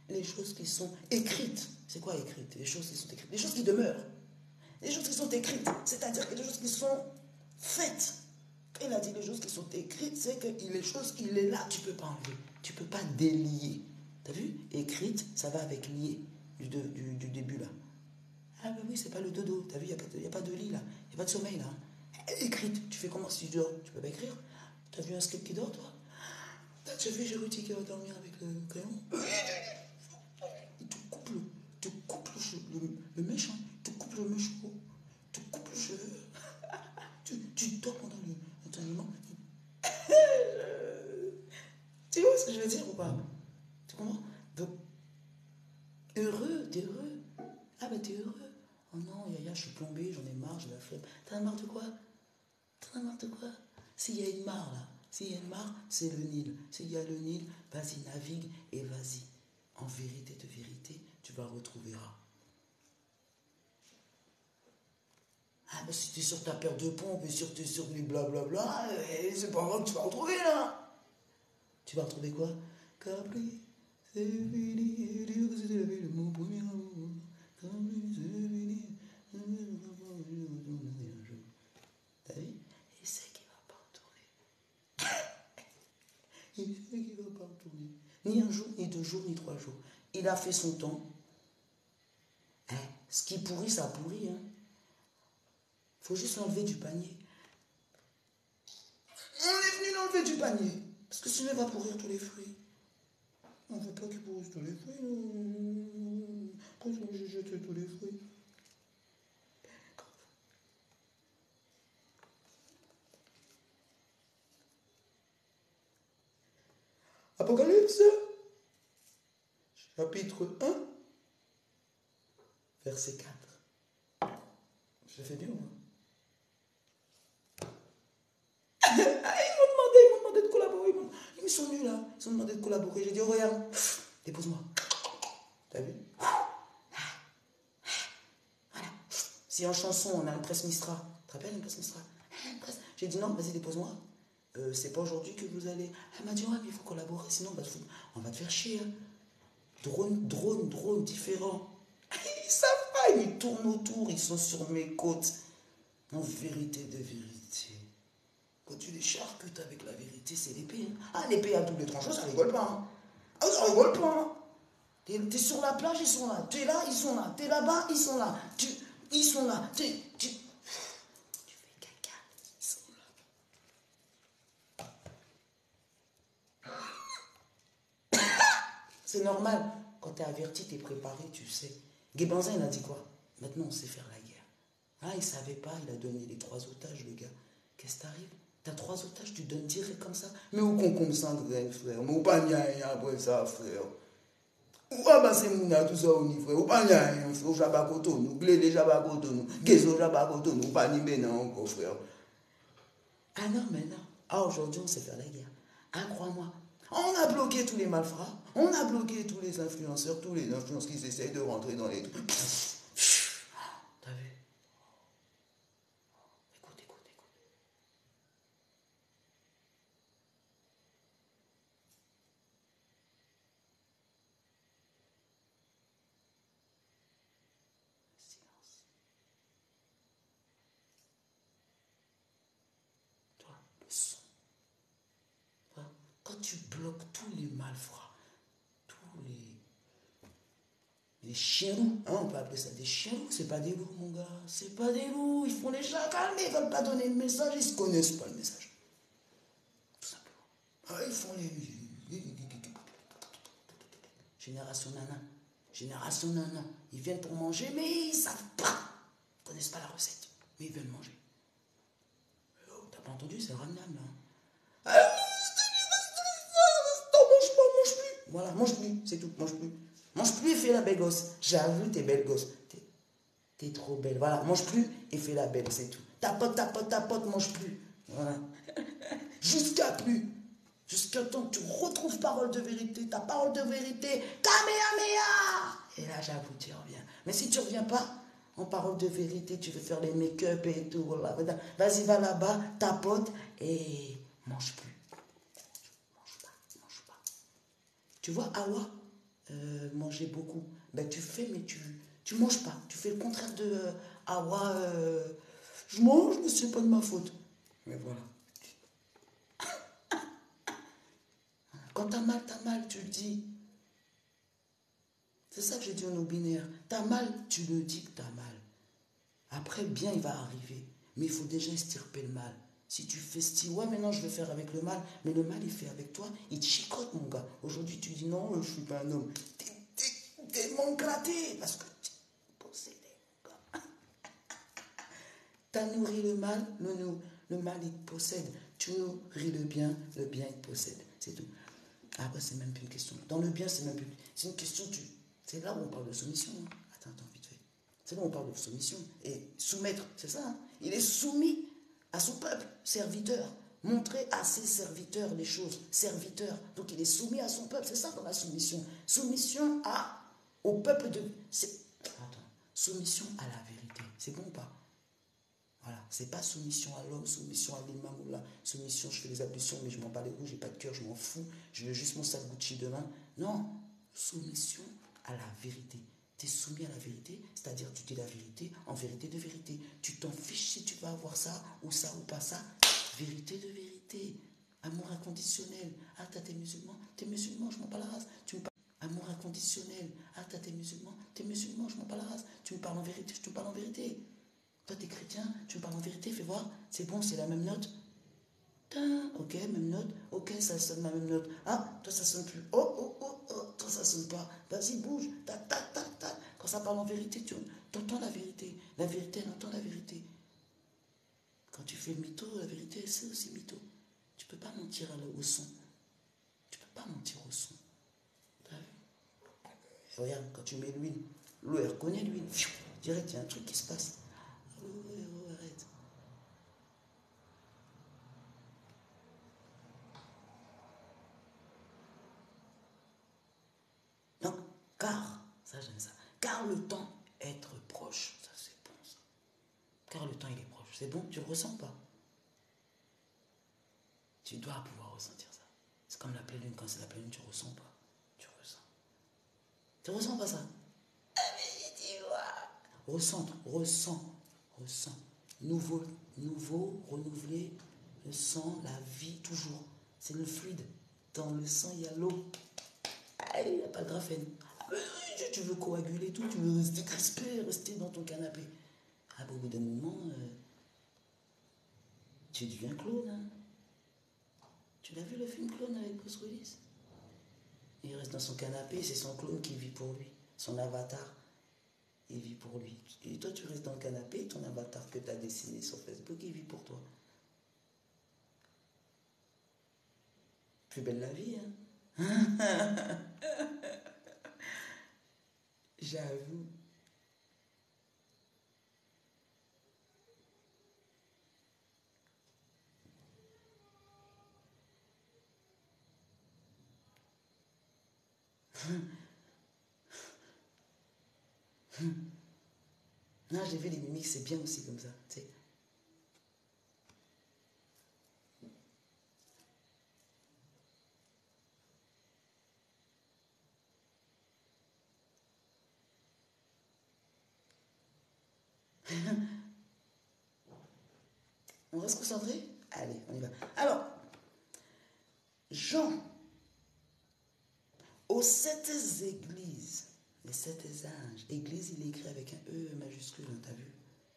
Les choses qui sont écrites. C'est quoi écrites? Les choses qui sont écrites. Les choses qui demeurent. Les choses qui sont écrites. C'est-à-dire que les choses qui sont faites. Il a dit les choses qui sont écrites, c'est que les choses, il est là, tu ne peux pas enlever. Tu ne peux pas délier. Tu as vu? Écrite, ça va avec lié du début là. Ah ben oui, c'est pas le dodo. Tu as vu, il n'y a pas de lit là. Il n'y a pas de sommeil là. Écrite, tu fais comment si tu dors? Tu peux pas écrire. Tu as vu un script qui dort toi? Tu as vu Jéruti qui va dormir avec le crayon? Il te coupe le méchant. Il te coupe le méchant. Il te coupe le cheveu. Tu dors pendant l'entraînement. Tu vois ce que je veux dire ou pas? Tu comprends? Donc, t'es heureux. Ah ben t'es heureux. Oh non, Yaya, je suis plombé, j'en ai marre, j'ai la flemme. T'en as marre de quoi? S'il y a une mare là, s'il y a une mare, c'est le Nil. S'il y a le Nil, vas-y, navigue et vas-y. En vérité de vérité, tu vas retrouver Ra. Ah ben si tu es sur ta paire de pompes et sur les blablabla, c'est pas grave que tu vas retrouver là. Tu vas retrouver quoi? Capri, c'est fini, dire que c'était la vie de mon premier amour. Capri, c'est fini, t'as vu? Et c'est qu'il va pas retourner. Ni un jour, ni 2 jours, ni 3 jours. Il a fait son temps. Hein? Ce qui pourrit, ça pourrit. Hein? Faut juste l'enlever du panier. On est venu l'enlever du panier. Parce que sinon, il va pourrir tous les fruits. On ne veut pas qu'il pourrisse tous les fruits. Quand je vais jeter tous les fruits. Apocalypse, chapitre 1, verset 4. Je fais bien, moi. Ils m'ont demandé de collaborer. Ils sont venus là. Ils ont demandé de collaborer. J'ai dit, oh, regarde, dépose-moi. T'as vu? Voilà. Si en chanson, on a une presse Mistra. Tu te rappelles une presse Mistra? J'ai dit, non, vas-y, dépose-moi. C'est pas aujourd'hui que vous allez. Elle m'a dit, ouais, mais il faut collaborer, sinon on va te faire chier. Hein. Drone, différent. Ils savent pas, ils tournent autour, ils sont sur mes côtes. En vérité de vérité. Quand tu les charcutes avec la vérité, c'est l'épée. Hein. Ah, l'épée à double tranchant, ça rigole pas. Hein. Ah, ça rigole pas. Hein. T'es sur la plage, ils sont là. T'es là, ils sont là. T'es là-bas, ils sont là. Ils sont là. Tu fais caca, ils sont là. C'est normal. Quand t'es averti, t'es préparé, tu sais. Guébanzin, il a dit quoi? Maintenant, on sait faire la guerre. Ah, il savait pas, il a donné les 3 otages, le gars. Qu'est-ce qui t'arrive? T'as 3 otages, tu donnes direct comme ça. Mais où qu'on comme ça, frère? Mais où pas n'y a après ça, frère? Où bah c'est mouna tout ça au niveau, frère? Où pas n'y a rien, frère? Au jabakoto, nous, glé jabakoto, nous, gezo jabakoto, nous, pas ni maintenant encore, frère. Ah non, mais non. Ah, aujourd'hui, on sait faire la guerre. Ah, crois-moi. On a bloqué tous les malfrats, on a bloqué tous les influenceurs, tous les influenceurs qui essayent de rentrer dans les trucs. T'as vu? Écoute. Silence. Toi, le son. Quand tu bloques tous les malfrats, tous les chiens loups, hein, on peut appeler ça des chiens loups, c'est pas des loups, mon gars, c'est pas des loups, ils font les chacals, mais ils veulent pas donner le message, ils se connaissent pas le message. Tout simplement. Ah, ils font les. Génération nana, ils viennent pour manger, mais ils savent pas, ils connaissent pas la recette, mais ils veulent manger. Oh, t'as pas entendu, c'est Ramnam là. Mange plus. Voilà, mange plus, c'est tout, mange plus. Mange plus et fais la belle gosse. J'avoue, t'es belle gosse. T'es trop belle. Voilà, mange plus et fais la belle, c'est tout. Tapote, mange plus. Voilà. Jusqu'à plus. Jusqu'à temps que tu retrouves parole de vérité, ta parole de vérité, Kamehameha. Et là, j'avoue, tu reviens. Mais si tu reviens pas, en parole de vérité, tu veux faire les make-up et tout, voilà. Vas-y, va là-bas, tapote et mange plus. Mange pas. Tu vois, Awa, manger beaucoup. Ben, tu fais, mais tu manges pas. Tu fais le contraire de Awa. Je mange, mais c'est pas de ma faute. Mais voilà. Quand t'as mal, tu le dis. C'est ça que j'ai dit au non-binaire. T'as mal, tu le dis que t'as mal. Après, bien, il va arriver. Mais il faut déjà estirper le mal. Si tu fais style, ouais, maintenant je vais faire avec le mal, mais le mal, il fait avec toi, il te chicote, mon gars. Aujourd'hui, tu dis non, je suis pas un homme. T'es mon gratté, parce que tu es possédé, mon gars. T'as nourri le mal, le mal, il te possède. Tu nourris le bien il te possède. C'est tout. Après, c'est même plus une question. Dans le bien, c'est même plus. C'est une question, c'est là où on parle de soumission. Hein. Attends, vite fait. C'est là où on parle de soumission. Et soumettre, c'est ça. Hein. Il est soumis à son peuple, serviteur. Montrer à ses serviteurs les choses. Serviteur. Donc il est soumis à son peuple. C'est ça dans la soumission. Soumission au peuple de. Attends. Soumission à la vérité. C'est bon ou pas? Voilà, c'est pas soumission à l'homme, soumission à l'imam ou là, soumission, je fais les ablutions, mais je m'en bats les couilles, j'ai pas de cœur, je m'en fous, je veux juste mon sac Gucci demain. Non, soumission à la vérité. Tu es soumis à la vérité, c'est-à-dire tu dis la vérité en vérité de vérité. Tu t'en fiches si tu vas avoir ça ou pas ça. Vérité de vérité. Amour inconditionnel. Ah, t'es musulman, je m'en bats la race. Tu me parles. Amour inconditionnel. Ah, t'es musulman, je m'en bats la race. Tu me parles en vérité, je te parle en vérité. Toi, t'es chrétien, tu me parles en vérité, fais voir. C'est bon, c'est la même note. Ok, même note. Ok, ça sonne la même note. Ah, toi, ça sonne plus. Toi, ça sonne pas. Vas-y, bouge. Tac, tac, tac, tac. Quand ça parle en vérité, tu entends la vérité. La vérité, elle entend la vérité. Quand tu fais le mytho, la vérité, c'est aussi mytho. Tu peux pas mentir au son. Tu peux pas mentir au son. T'as vu? Regarde, quand tu mets l'huile, l'eau, elle reconnaît l'huile. Direct, il y a un truc qui se passe. Arrête. Non, car, ça j'aime ça. Car le temps être proche, ça c'est bon ça. Car le temps il est proche, c'est bon, tu le ressens pas? Tu dois pouvoir ressentir ça. C'est comme la pleine lune, quand c'est la pleine lune, tu ressens pas. Tu ressens. Tu ressens pas ça? Ah mais tu vois. Ressens. Nouveau, renouvelé, le sang, la vie, toujours. C'est le fluide. Dans le sang, il y a l'eau. Ah, il n'y a pas de graphène. Tu veux coaguler tout, tu veux rester crispé, rester dans ton canapé. Ah, au bout d'un moment, tu deviens clone. Hein. Tu l'as vu le film Clone avec Bruce Willis? Il reste dans son canapé, c'est son clone qui vit pour lui. Son avatar, il vit pour lui. Et toi, tu restes dans le canapé, ton avatar que tu as dessiné sur Facebook, il vit pour toi. Plus belle la vie, hein? J'avoue. Non, j'ai vu les mimiques, c'est bien aussi comme ça. Tu sais. On va se concentrer? Allez, on y va. Alors, Jean, aux sept églises, les sept anges, église, il est écrit avec un E majuscule, hein, t'as vu?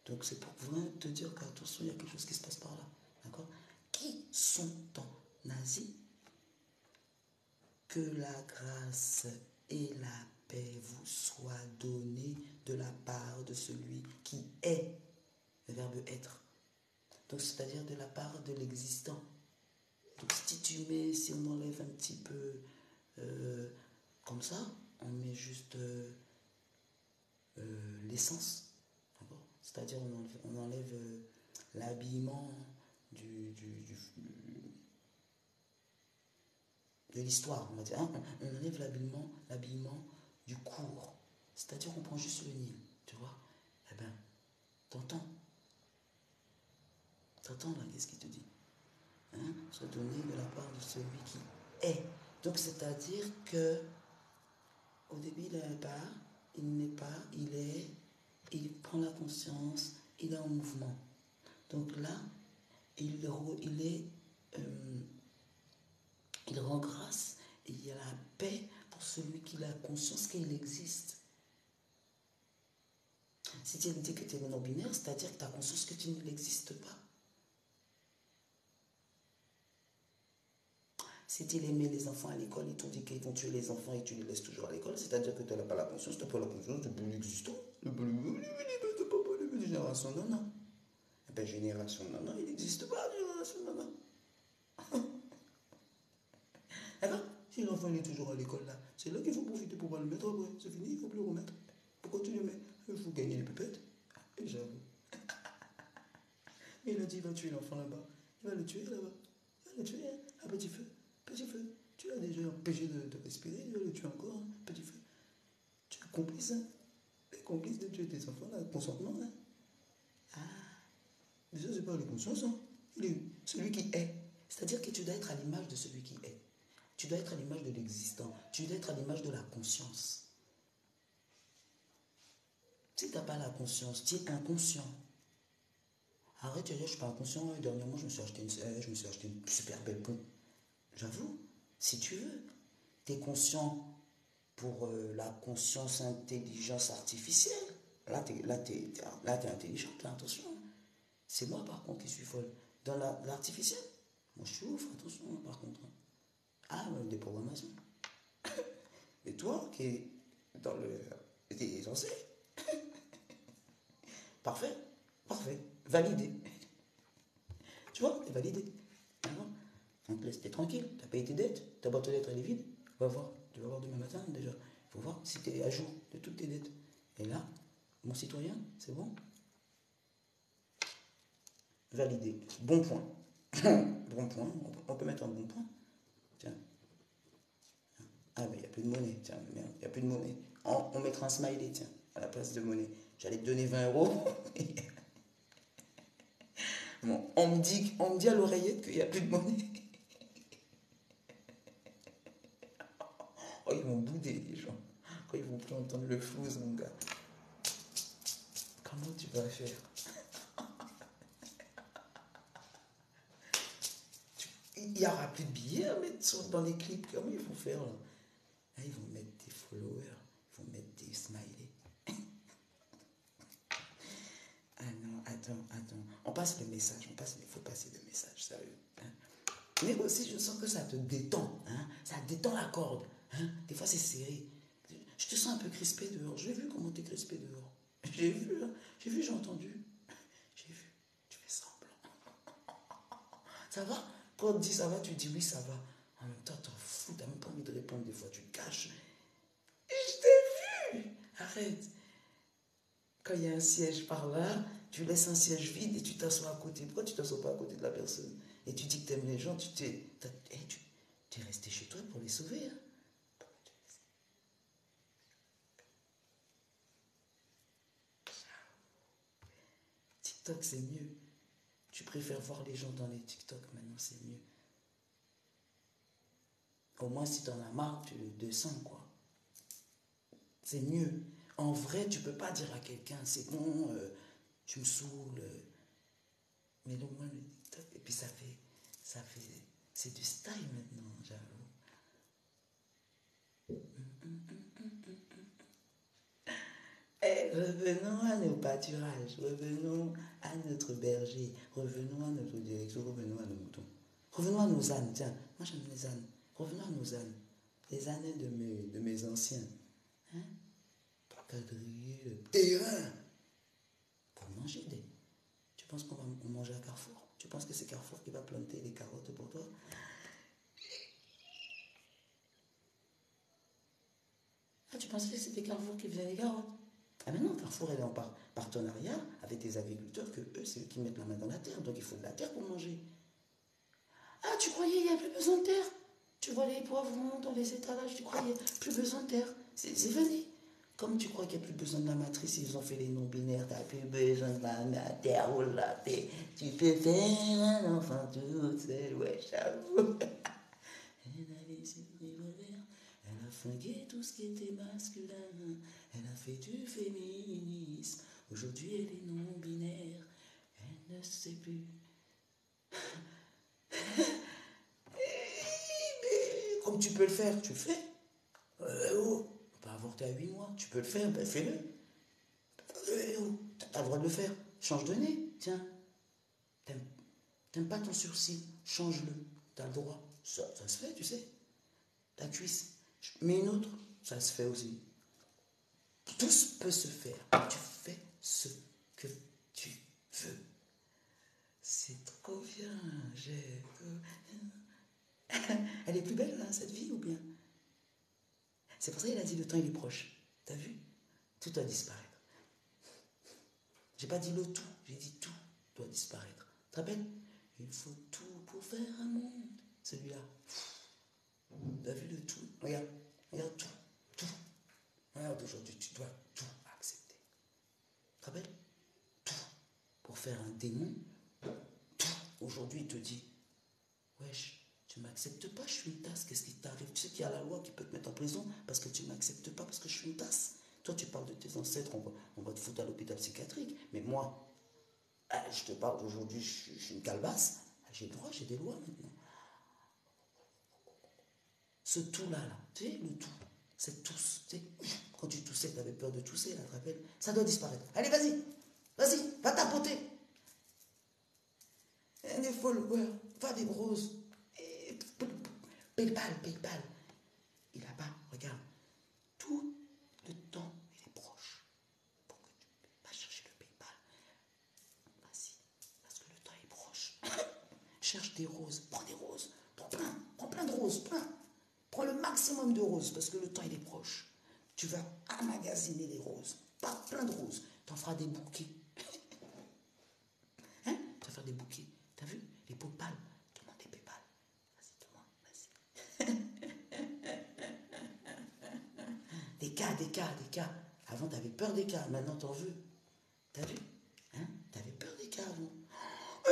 Donc c'est pour vraiment te dire qu'attention, il y a quelque chose qui se passe par là. D'accord? Qui sont en Asie? Que la grâce et la paix vous soient données de la part de celui qui est, le verbe être. Donc c'est-à-dire de la part de l'existant. Donc si on enlève un petit peu comme ça, on met juste l'essence. C'est-à-dire on enlève l'habillement de l'histoire, on va dire. Hein, on enlève l'habillement du cours. C'est-à-dire on prend juste le Nil, tu vois. Eh bien, t'entends là, qu'est-ce qu'il te dit? Hein, soit donné de la part de celui qui est. Donc c'est-à-dire que au début il n'est pas, il n'est pas, il est, il prend la conscience, il est en mouvement. Donc là, il rend grâce et il y a la paix pour celui qui a conscience qu'il existe. Si tu dis que tu es non-binaire, c'est-à-dire que tu as conscience que tu n'existes pas. Si tu aimais les enfants à l'école, ils t'ont dit qu'ils vont tuer les enfants et tu les laisses toujours à l'école, c'est-à-dire que tu n'as pas la conscience, tu n'as pas la conscience de l'existence. Génération non. Eh bien, génération non, il n'existe pas, génération non. Alors, si l'enfant est toujours à l'école là, c'est là qu'il faut profiter pour pas le mettre après. C'est fini, il ne faut plus le remettre. Pourquoi tu le mets? Il faut gagner les pépettes. Et j'avoue. Mais il a dit il va tuer l'enfant là-bas. Il va le tuer là-bas. Il va le tuer, hein. À petit feu. Petit feu. Tu l'as déjà empêché de respirer, il va le tuer encore, hein. Petit feu. Tu es complice, hein. Tu es complice de tuer tes enfants là, consentement, hein. Ah. Mais ça, c'est pas le conscience, hein. Il est celui qui est. C'est-à-dire que tu dois être à l'image de celui qui est. Tu dois être à l'image de l'existant. Tu dois être à l'image de la conscience. Si tu n'as pas la conscience, tu es inconscient. Arrête de dire je suis pas inconscient. Dernièrement, je me suis acheté une super belle pompe. J'avoue, si tu veux. Tu es conscient pour la conscience intelligence artificielle. Là, tu es intelligente, là, attention. C'est moi, par contre, qui suis folle. Dans l'artificiel, moi, je suis ouf, attention, par contre. Ah, des programmations. Et toi, qui es dans le... T'es censé. Parfait, parfait. Validé. Tu vois, t'es validé. Alors, on te laisse, t'es tranquille. T'as payé tes dettes. Ta boîte aux lettres, elle est vide. On va voir. Tu vas voir demain matin, déjà. Il faut voir si t'es à jour de toutes tes dettes. Et là, mon citoyen, c'est bon. Validé. Bon point. Bon point. On peut mettre un bon point. Tiens. Ah, mais il n'y a plus de monnaie. Tiens, merde, il n'y a plus de monnaie. On mettra un smiley, tiens, à la place de monnaie. J'allais te donner 20 euros. Bon, on me dit à l'oreillette qu'il n'y a plus de monnaie. Oh, ils vont bouder, les gens. Quand ils vont plus entendre le flouze, mon gars. Comment tu vas faire? Il n'y aura plus de billets à mettre dans les clips. Comment ils vont faire, là? Ah, ils vont mettre des followers. Ils vont mettre des smileys. Ah non, attends. On passe le message. Il faut passer le message, sérieux. Hein? Mais aussi, je sens que ça te détend. Hein? Ça détend la corde. Hein? Des fois, c'est serré. Je te sens un peu crispé dehors. J'ai vu comment tu es crispé dehors. J'ai vu, hein? J'ai entendu. J'ai vu. Tu fais semblant. Ça va? Quand on te dit ça va, tu dis oui, ça va. En même temps, t'en fous. T'as même pas envie de répondre des fois. Tu te caches. Et je t'ai vu. Arrête. Quand il y a un siège par là, tu laisses un siège vide et tu t'assois à côté. Pourquoi tu t'assois pas à côté de la personne? Et tu dis que t'aimes les gens, tu es resté chez toi pour les sauver. Hein? TikTok, c'est mieux. Tu préfères voir les gens dans les TikTok maintenant, c'est mieux. Au moins, si t'en as marre, tu descends, quoi. C'est mieux. En vrai, tu peux pas dire à quelqu'un, c'est bon, tu me saoules. Mais au moins, le TikTok, et puis c'est du style maintenant, j'avoue. Eh, revenons à nos pâturages, revenons à notre berger, revenons à notre direction, revenons à nos moutons. Revenons à nos ânes, tiens, moi j'aime les ânes. Revenons à nos ânes, les ânes de mes anciens. Hein? Pour quadriller le terrain, pour manger des... Tu penses qu'on va manger à Carrefour? Tu penses que c'est Carrefour qui va planter les carottes pour toi? Ah, tu pensais que c'était Carrefour qui faisait les carottes? Ah mais non, Carrefour est en partenariat avec des agriculteurs que eux, c'est eux qui mettent la main dans la terre, donc il faut de la terre pour manger. Ah, tu croyais qu'il n'y a plus besoin de terre? Tu vois les poivrons dans les étalages, tu croyais plus besoin de terre? C'est fini. Comme tu crois qu'il n'y a plus besoin de la matrice, ils ont fait les non-binaires, tu n'as plus besoin de la terre, oh là, tu peux faire un enfant tout seul, ouais, j'avoue. Elle a les yeux revolver, elle a flingué tout ce qui était masculin, elle a fait du féminisme, aujourd'hui elle est non-binaire, elle ne sait plus. Comme tu peux le faire, tu le fais. Oh, pas avorter à 8 mois, tu peux le faire, ben fais-le. Oh, t'as le droit de le faire. Change de nez, tiens. T'aimes pas ton sourcil, change-le. T'as le droit. Ça se fait, tu sais. Ta cuisse, mets une autre, ça se fait aussi. Tout peut se faire. Tu fais ce que tu veux. C'est trop bien, Elle est plus belle, là, cette vie, ou bien? C'est pour ça qu'il a dit le temps, il est proche. T'as vu? Tout doit disparaître. J'ai pas dit le tout, j'ai dit tout doit disparaître. Tu te rappelles? Il faut tout pour faire un monde. Celui-là. T'as vu le tout? Regarde tout. Regarde, aujourd'hui, tu dois tout accepter. Tu te rappelles? Tout. Pour faire un démon, tout. Aujourd'hui, il te dit, wesh, tu m'acceptes pas, je suis une tasse, qu'est-ce qui t'arrive? Tu sais qu'il y a la loi qui peut te mettre en prison parce que tu m'acceptes pas, parce que je suis une tasse. Toi, tu parles de tes ancêtres, on va te foutre à l'hôpital psychiatrique. Mais moi, je te parle d'aujourd'hui, je suis une calebasse. J'ai le droit, j'ai des lois maintenant. Ce tout-là, là, tu sais, le tout, cette tousse, tu sais, quand tu toussais, tu avais peur de tousser, là, tu te rappelles? Ça doit disparaître. Allez, vas-y, va tapoter. Des followers, va des roses. PayPal. Il a pas, regarde, tout le temps, il est proche. Pour que tu vas chercher le PayPal. Vas-y, parce que le temps est proche. Cherche des roses, prends des roses, prends plein de roses, plein. Prends le maximum de roses, parce que le temps il est proche. Tu vas emmagasiner les roses, pas plein de roses. Tu en feras des bouquets. Hein? Tu vas faire des bouquets. T'as vu? Les PayPal. Demande des PayPal. Vas-y, demande, vas-y. Des cas. Avant, tu avais peur des cas. Maintenant, t'en veux. T'as vu? Hein? Tu avais peur des cas avant.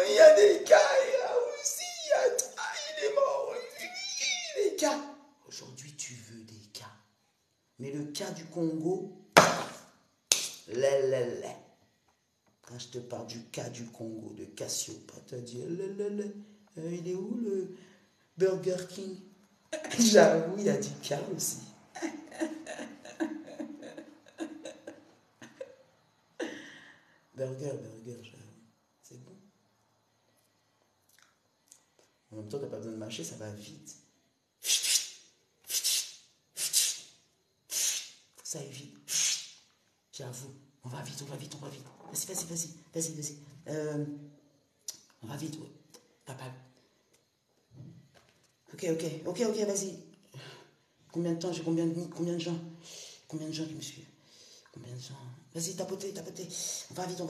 Il y a des cas, il y a aussi, il y a toi, il est mort. Des cas. Aujourd'hui, tu veux des cas. Mais le cas du Congo, quand je te parle du cas du Congo, de Cassiopa, tu as dit, il est où le Burger King? J'avoue, il y a du cas aussi. Burger, j'avoue. C'est bon. En même temps, tu n'as pas besoin de marcher, ça va vite. Ça est vite. J'avoue. On va vite. Vas-y. On va vite, ouais. Papa. Ok, vas-y. Combien de temps? J'ai combien de gens? Combien de gens qui me suivent? Combien de gens? Vas-y, tapotez. On va vite.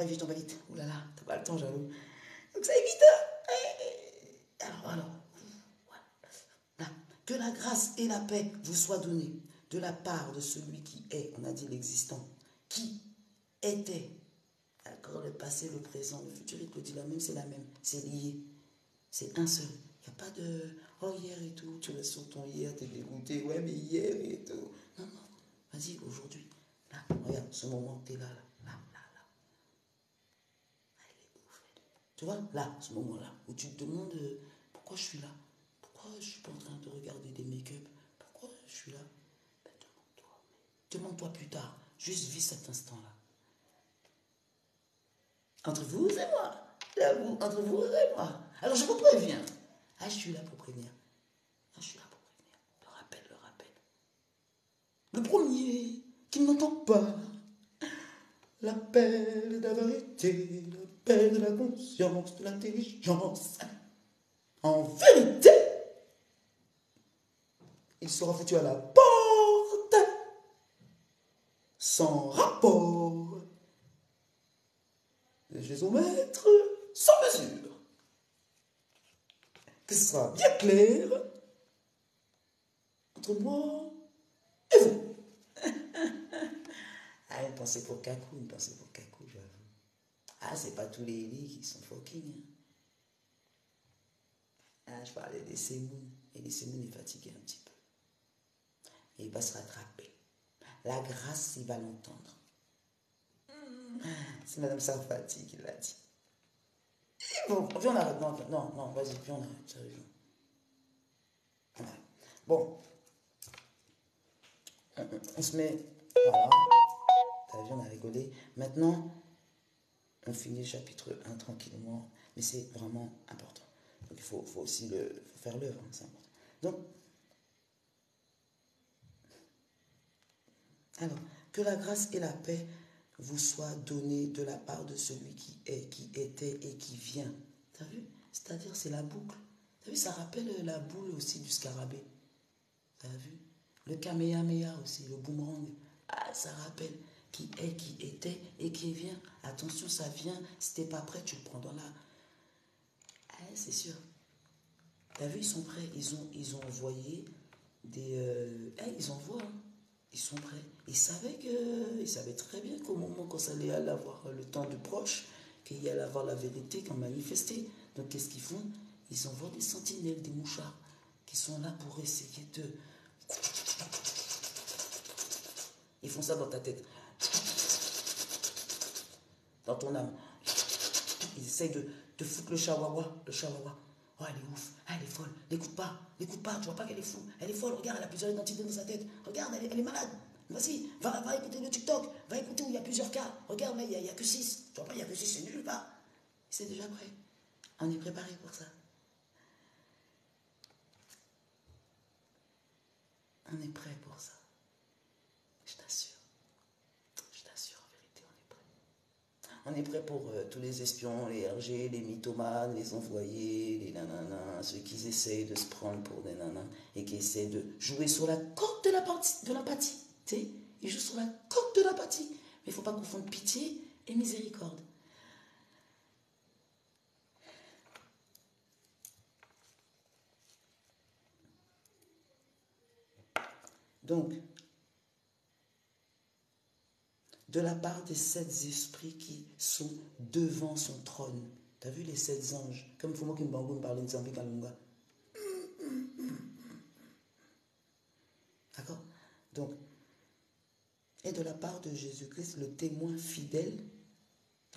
Ouh là là, t'as pas le temps, j'avoue. Donc ça est vite. Alors. Là. Que la grâce et la paix vous soient données de la part de celui qui est, on a dit l'existant, qui était. D'accord, le passé, le présent, le futur, il te dit la même, c'est la même. C'est lié. C'est un seul. Il n'y a pas de oh hier et tout, tu restes sur ton hier, t'es dégoûté, ouais mais hier et tout. Non. Vas-y, aujourd'hui. Là, regarde, ce moment, t'es là. Tu vois, là, ce moment-là, où tu te demandes pourquoi je suis là. Pourquoi je suis pas en train de regarder des make-up. Pourquoi je suis là. Ben, demande-toi. Demande-toi plus tard. Juste vis cet instant-là. Entre vous et moi. Entre vous et moi. Alors je vous préviens. Je suis là pour prévenir. Le rappel. Le premier qui n'entend pas l'appel de la vérité, l'appel de la conscience, de l'intelligence. En vérité, il sera foutu à la porte sans rapport. Le gésomètre sans mesure. Que ce sera bien clair entre moi et vous. Une pensée pour Kakou, j'avoue. C'est pas tous les lits qui sont fucking. Je parlais des Semoun. Et les Semoun est fatigué un petit peu. Et il va se rattraper. La grâce, il va l'entendre. C'est Madame Sarfati qui l'a dit. Bon, viens on arrête. Non, vas-y, viens on arrête, sérieusement. Bon. On se met. Voilà. T'as vu, on a rigolé. Maintenant, on finit le chapitre 1 tranquillement. Mais c'est vraiment important. Donc il faut aussi faire l'œuvre, c'est important. Donc, alors, que la grâce et la paix vous soient données de la part de celui qui est, qui était et qui vient. T'as vu? C'est-à-dire, c'est la boucle. T'as vu, ça rappelle la boule aussi du scarabée. T'as vu? Le kamehameha aussi, le boomerang. Ça rappelle qui est, qui était et qui vient. Attention, ça vient. Si t'es pas prêt, tu le prends dans la... c'est sûr. T'as vu, ils sont prêts. Ils ont envoyé des... ils envoient. Ils sont prêts. Ils savaient très bien qu'au moment quand ça allait avoir le temps de proche, qu'il y allait avoir la vérité, qu'on manifestait. Donc qu'est-ce qu'ils font? Ils envoient des sentinelles, des mouchards, qui sont là pour essayer de... Ils font ça dans ta tête. Dans ton âme. Ils essayent de foutre le chihuahua. Oh, elle est ouf, ah, elle est folle, l'écoute pas, tu vois pas qu'elle est fou, elle est folle, regarde, elle a plusieurs identités dans sa tête, regarde, elle est malade, vas-y, va écouter le TikTok, va écouter où il y a plusieurs cas, regarde, là, il n'y a que 6, tu vois pas, il n'y a que 6, c'est nul, pas. C'est déjà prêt, on est préparé pour ça. On est prêt pour ça, je t'assure, en vérité, on est prêt. On est prêt pour tous les espions, les RG, les mythomanes, les envoyés, les nananas, ceux qui essayent de se prendre pour des nanas et qui essaient de jouer sur la corde de l'apathie. Tu sais, ils jouent sur la corde de l'apathie. Mais il ne faut pas confondre pitié et miséricorde. Donc, de la part des 7 esprits qui sont devant son trône. Tu as vu les 7 anges? Comme Fumo Kimbangu me parlait de Zambi Kalunga. D'accord? Donc, et de la part de Jésus-Christ, le témoin fidèle.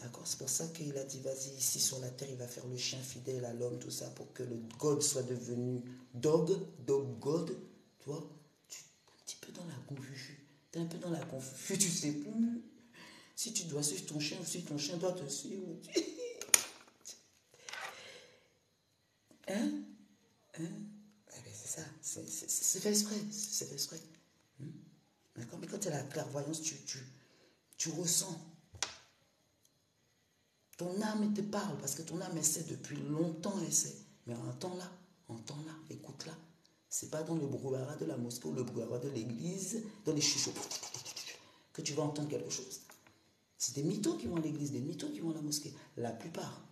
D'accord? C'est pour ça qu'il a dit, vas-y, ici sur la terre, il va faire le chien fidèle à l'homme, tout ça, pour que le God soit devenu dog God. Tu vois? Tu es un petit peu dans la confusion. Tu es un peu dans la confusion, tu sais plus. Si tu dois suivre ton chien ou si ton chien doit te suivre. Hein? Eh bien, c'est ça. C'est fait exprès. C'est fait exprès. D'accord? Mais quand tu as la clairvoyance, tu ressens. Ton âme te parle parce que ton âme essaie depuis longtemps, essaie. Mais entends-la, écoute-la. C'est pas dans le brouhaha de la mosquée ou le brouhaha de l'église, dans les chuchots, que tu vas entendre quelque chose. C'est des mythos qui vont à l'église, des mythos qui vont à la mosquée. La plupart.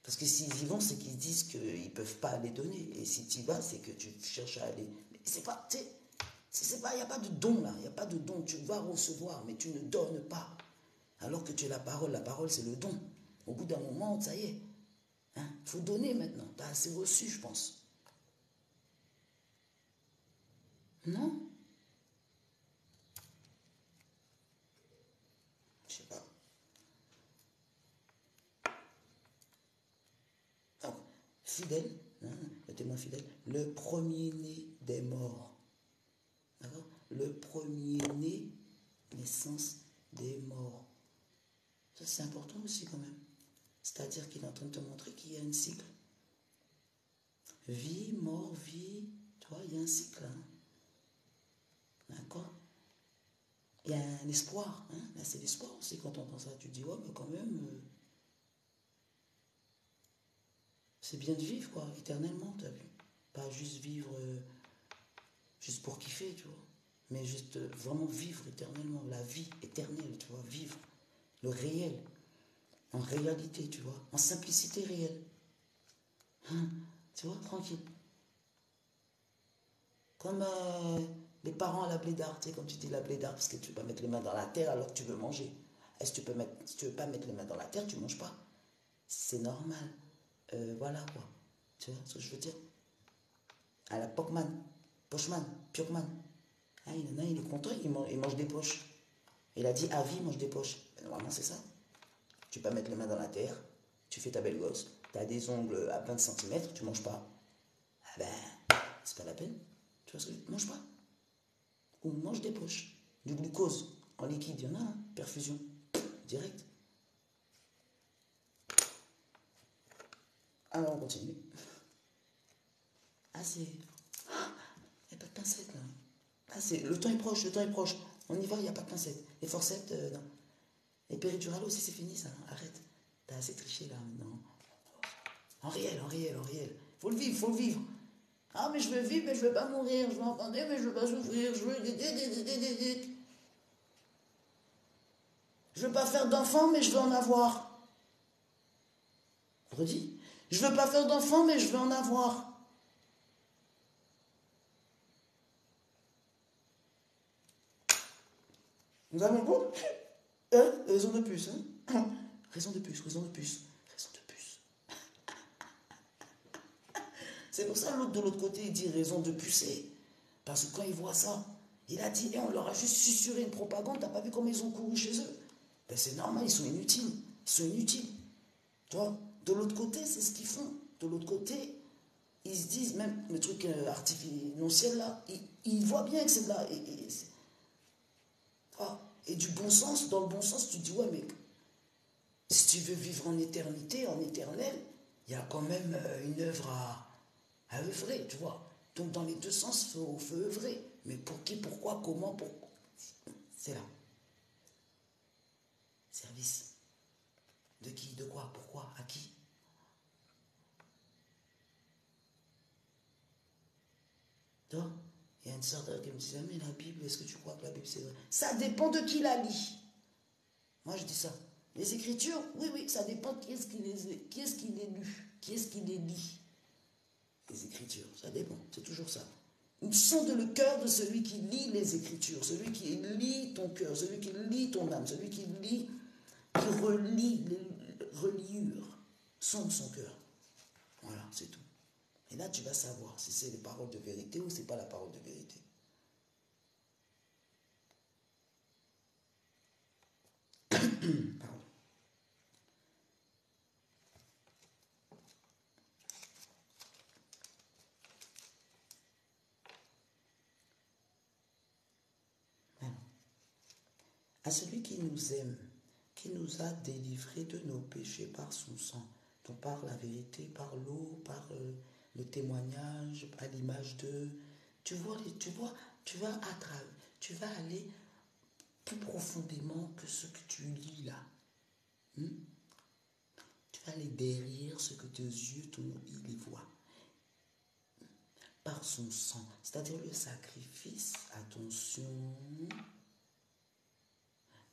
Parce que s'ils y vont, c'est qu'ils disent qu'ils ne peuvent pas les donner. Et si tu y vas, c'est que tu cherches à aller. Mais c'est pas, tu sais, il n'y a pas de don là. Il n'y a pas de don. Tu vas recevoir, mais tu ne donnes pas. Alors que tu es la parole c'est le don. Au bout d'un moment, ça y est. Il faut donner maintenant. Tu as assez reçu, je pense. Non? Je sais pas. Donc, fidèle, le témoin fidèle, le premier-né des morts. D'accord? Le premier-né, naissance des morts. Ça, c'est important aussi quand même. C'est-à-dire qu'il est en train de te montrer qu'il y a un cycle. Vie, mort, vie. Tu vois, il y a un cycle. D'accord? Il y a un espoir. Là, c'est l'espoir aussi quand on entend ça. Tu te dis, ouais, mais quand même, c'est bien de vivre, quoi, éternellement, tu as vu. Pas juste vivre juste pour kiffer, tu vois. Mais juste vraiment vivre éternellement. La vie éternelle, tu vois, vivre. Le réel. En réalité, tu vois. En simplicité réelle. Tu vois, tranquille. Comme les parents à la blédarde, tu sais, comme tu dis la blédarde, parce que tu ne peux pas mettre les mains dans la terre alors que tu veux manger. Est-ce que si tu ne veux pas mettre les mains dans la terre, tu ne manges pas. C'est normal. Voilà quoi. Tu vois ce que je veux dire? À la Pochman, Pochman, il est content, il mange des poches. Il a dit à vie, il mange des poches. Mais normalement, c'est ça. Tu ne peux pas mettre les mains dans la terre, tu fais ta belle gosse, tu as des ongles à 20 cm, tu ne manges pas. Ah ben, c'est pas la peine. Tu vois ce que je veux dire? Mange pas. Ou mange des poches. Du glucose en liquide, il y en a, perfusion, direct. Alors on continue. Ah c'est... Il n'y a pas de pincette là. Ah le temps est proche, On y va, il n'y a pas de pincette. Les forceps, non. Les péridurales aussi, c'est fini ça, arrête. T'as assez triché là maintenant. En réel. Faut le vivre. Ah mais je veux vivre, mais je veux pas mourir. Je veux entendre, mais je veux pas souffrir. Je veux pas faire d'enfant, mais je veux en avoir. Redis. Je veux pas faire d'enfant, mais je veux en avoir. Nous allons pour raison de plus, raison de plus. C'est pour ça l'autre de l'autre côté, il dit raison de pucer. Parce que quand il voit ça, il a dit, on leur a juste susurré une propagande, t'as pas vu comment ils ont couru chez eux? Ben c'est normal, ils sont inutiles. Tu vois, de l'autre côté, c'est ce qu'ils font. de l'autre côté, ils se disent, même le truc artificiel là, ils voient bien que c'est de là. Et du bon sens, dans le bon sens, tu dis, ouais, mais si tu veux vivre en éternité, en éternel, il y a quand même une œuvre à œuvrer, tu vois. Donc dans les deux sens, il faut œuvrer. Mais pour qui, pourquoi, comment, pourquoi. C'est là. Service. De qui, de quoi, pourquoi, à qui. Donc, il y a une sœur qui me disait, mais la Bible, est-ce que tu crois que la Bible c'est vrai? Ça dépend de qui la lit. Moi je dis ça. Les Écritures, oui, ça dépend qui est-ce qui les lu, qui est-ce qui les lit. Les Écritures, ça dépend, c'est toujours ça. Ils sonde le cœur de celui qui lit les Écritures, celui qui lit ton cœur, celui qui lit ton âme, celui qui lit, qui relit les reliures, sonde son cœur. Voilà, c'est tout. Et là, tu vas savoir si c'est les paroles de vérité ou c'est pas la parole de vérité. Pardon. À celui qui nous aime, qui nous a délivrés de nos péchés par son sang, donc par la vérité, par l'eau, par le témoignage, à l'image de... Tu vas aller plus profondément que ce que tu lis là. Tu vas aller derrière ce que tes yeux, ton ils voient. Par son sang, c'est-à-dire le sacrifice, attention,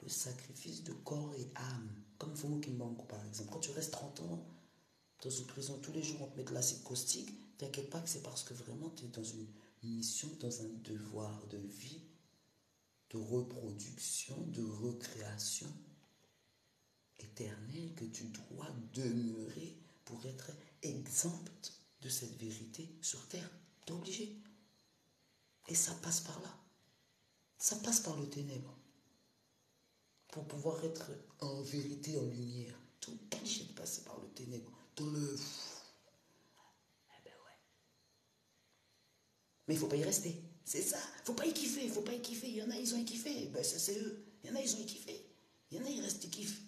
le sacrifice de corps et âme, comme Fomo Kimbangu par exemple. Quand tu restes 30 ans dans une prison, tous les jours on te met de l'acide caustique, t'inquiète pas que c'est parce que vraiment tu es dans une mission, dans un devoir de vie, de reproduction, de recréation éternelle que tu dois demeurer pour être exempt de cette vérité sur terre. T'es obligé. Et ça passe par là. Ça passe par le ténèbre. Pour pouvoir être en vérité, en lumière. Tu es obligé de passer par le ténèbre. Dans le... Eh ben ouais. Mais il ne faut pas y rester. C'est ça. Il ne faut pas y kiffer. Il ne faut pas y kiffer. Il y en a, ils ont y kiffé. Ben ça, c'est eux. Il y en a, ils ont y kiffé. Il y en a, ils restent, ils kiffent.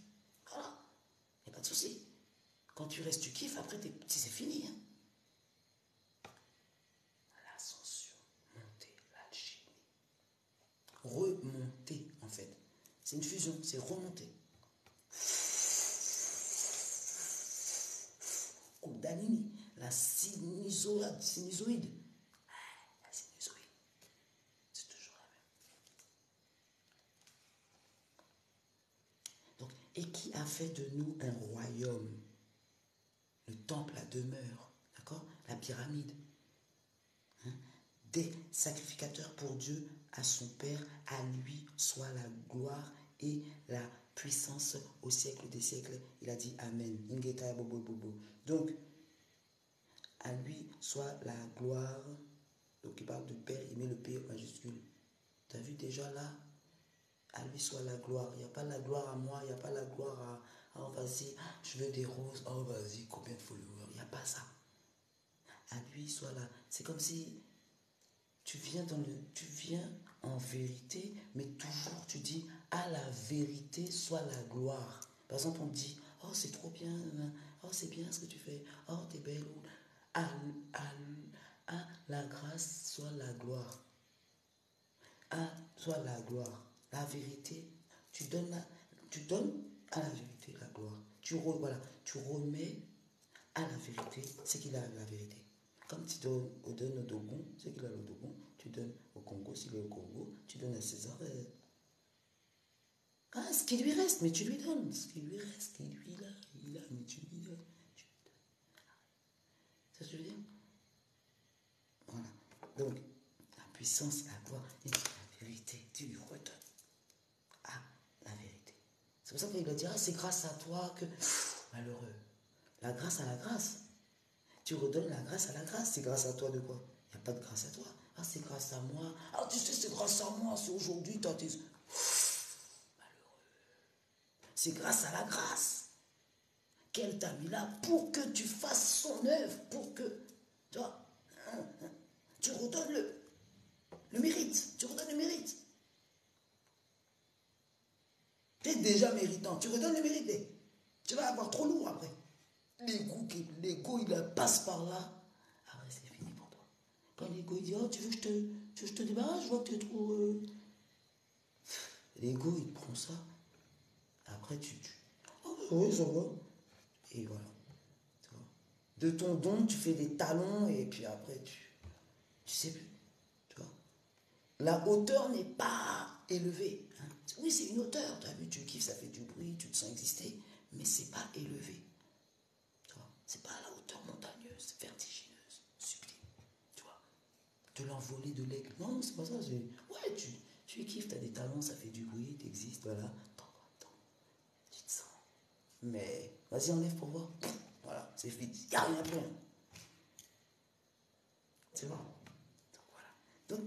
Voilà. Il n'y a pas de souci. Quand tu restes, tu kiffes. Après, c'est fini. Hein. L'ascension, monter, l'alchimie. Remonter, en fait. C'est une fusion, c'est remonter. Kundalini, la sinusoïde. La sinusoïde. C'est toujours la même. Donc, et qui a fait de nous un royaume? Le temple, la demeure, d'accord? La pyramide. Hein? Des sacrificateurs pour Dieu, à son Père, à lui soit la gloire et la puissance au siècle des siècles. Il a dit Amen. Donc, à lui soit la gloire. Donc, il parle de Père, il met le P majuscule. Tu as vu déjà là? À lui soit la gloire. Il n'y a pas la gloire à moi, il n'y a pas la gloire à oh, vas-y, je veux des roses. Oh, vas-y, combien de followers? Il n'y a pas ça. À lui soit là. C'est comme si tu viens en vérité, mais toujours tu dis à la vérité soit la gloire. Par exemple, on dit oh c'est trop bien, oh c'est bien ce que tu fais, oh t'es belle. À la grâce soit la gloire. À soit la gloire. La vérité, tu donnes à la vérité la gloire. Tu remets à la vérité ce qu'il a la vérité. Comme tu donnes au Dogon, ce qu'il a le Dogon, tu donnes au Congo, s'il est au Congo, tu donnes à César. Ce qui lui reste, mais tu lui donnes. Ce qui lui reste, ce qui lui là, il a, mais tu lui donnes. C'est ce que je veux dire? Voilà. Donc, la puissance, la gloire et la vérité, tu lui redonnes. Ah, la vérité. C'est pour ça qu'il va dire, c'est grâce à toi que... malheureux. La grâce à la grâce. Tu redonnes la grâce à la grâce. C'est grâce à toi de quoi? Il n'y a pas de grâce à toi. Ah, c'est grâce à moi. Ah, tu sais, c'est grâce à moi. C'est aujourd'hui, toi, t'es... malheureux. C'est grâce à la grâce. qu'elle t'a mis là pour que tu fasses son œuvre, pour que, tu vois, tu redonnes le mérite, tu redonnes le mérite. Tu es déjà méritant, tu redonnes le mérite. Tu vas avoir trop lourd après. L'ego, il passe par là. Après, c'est fini pour toi. Quand l'ego, il dit, oh, tu veux que je te débarrasse, je vois que tu es trop... L'ego, il prend ça. Après, oh, oui, ça va. Et voilà. Tu vois. De ton don, tu fais des talons et puis après, tu sais plus. Tu vois. La hauteur n'est pas élevée. Hein. Oui, c'est une hauteur. Tu as vu, tu kiffes, ça fait du bruit, tu te sens exister, mais c'est pas élevé. Tu vois. C'est pas à la hauteur montagneuse, vertigineuse, sublime. Tu vois. De l'envoler de l'aigle. Non, c'est pas ça. Ouais, tu kiffes, tu as des talons, ça fait du bruit, tu existes, voilà. Attends, tu te sens. Mais vas-y, enlève pour voir. Voilà, c'est vide. Il n'y a rien plus. C'est bon. Donc voilà. Donc,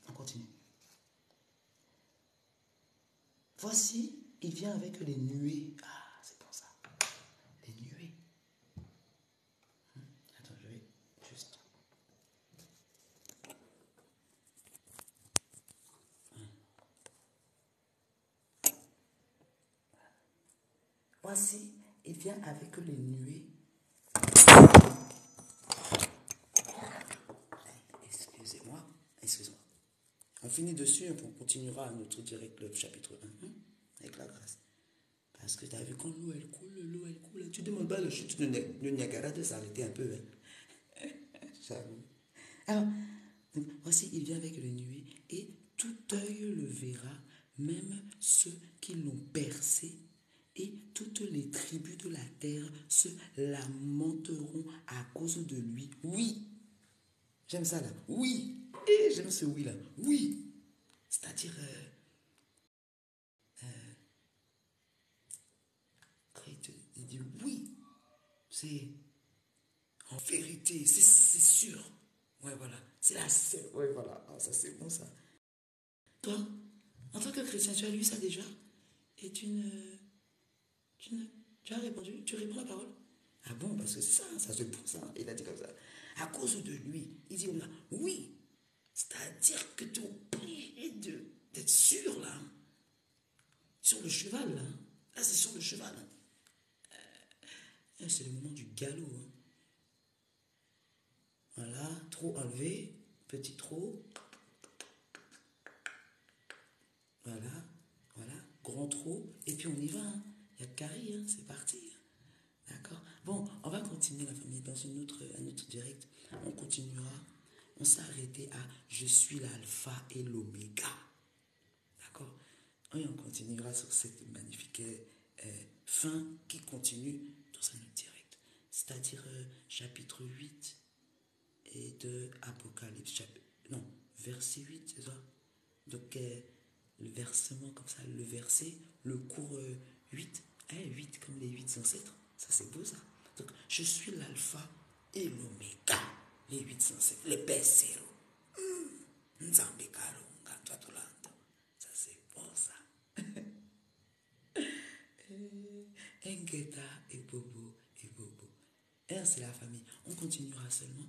on continue. Voici, il vient avec les nuées. Ah, c'est pour ça. Les nuées. Attends, je vais juste... Voici, il vient avec les nuées. Excusez-moi. On finit dessus et on continuera notre direct le chapitre 1. Avec la grâce. Parce que tu as vu, quand l'eau elle coule, tu ne demandes pas le chute de Niagara de s'arrêter un peu. Hein. J'avoue. Alors, donc, voici, il vient avec le nuée et tout œil le verra, même ceux qui l'ont percé, et toutes les tribus de la terre se lamenteront à cause de lui. Oui, j'aime ça là. Oui, et j'aime ce oui là. Oui, c'est-à-dire, quand il dit oui, c'est en vérité, c'est sûr. Ouais, voilà, c'est la seule. Ouais, voilà, ah, ça c'est bon ça. Toi, en tant que chrétien, tu as lu ça déjà? Et tu, ne, tu as répondu, tu réponds la parole. Ah bon, parce que c'est ça, ça se pousse, ça. Il a dit comme ça. À cause de lui, il dit comme ça, oui. C'est-à-dire que tu es obligé d'être sûr, là. Sur le cheval, là. Là, c'est sur le cheval. C'est le moment du galop. Hein. Voilà, trop enlevé, petit trop. Voilà, grand trop. Et puis on y va. Hein. Il y a de carré, hein. C'est parti. D'accord. Bon, on va continuer la famille dans un autre direct. On continuera. On s'est arrêté à je suis l'alpha et l'oméga. D'accord. Et on continuera sur cette magnifique fin qui continue dans un autre direct. C'est-à-dire chapitre 8 et de Apocalypse. Non, verset 8, c'est ça. Donc le versement comme ça, le verset, le cours 8, 8 comme les 8 ancêtres. Ça, c'est beau, ça. Donc, je suis l'alpha et l'oméga. Les 8 ancêtres, les P0. Nzambe Kalunga, Twatulando. Ça, c'est bon, ça. Engeta et Bobo et Bobo. Et c'est la famille. On continuera seulement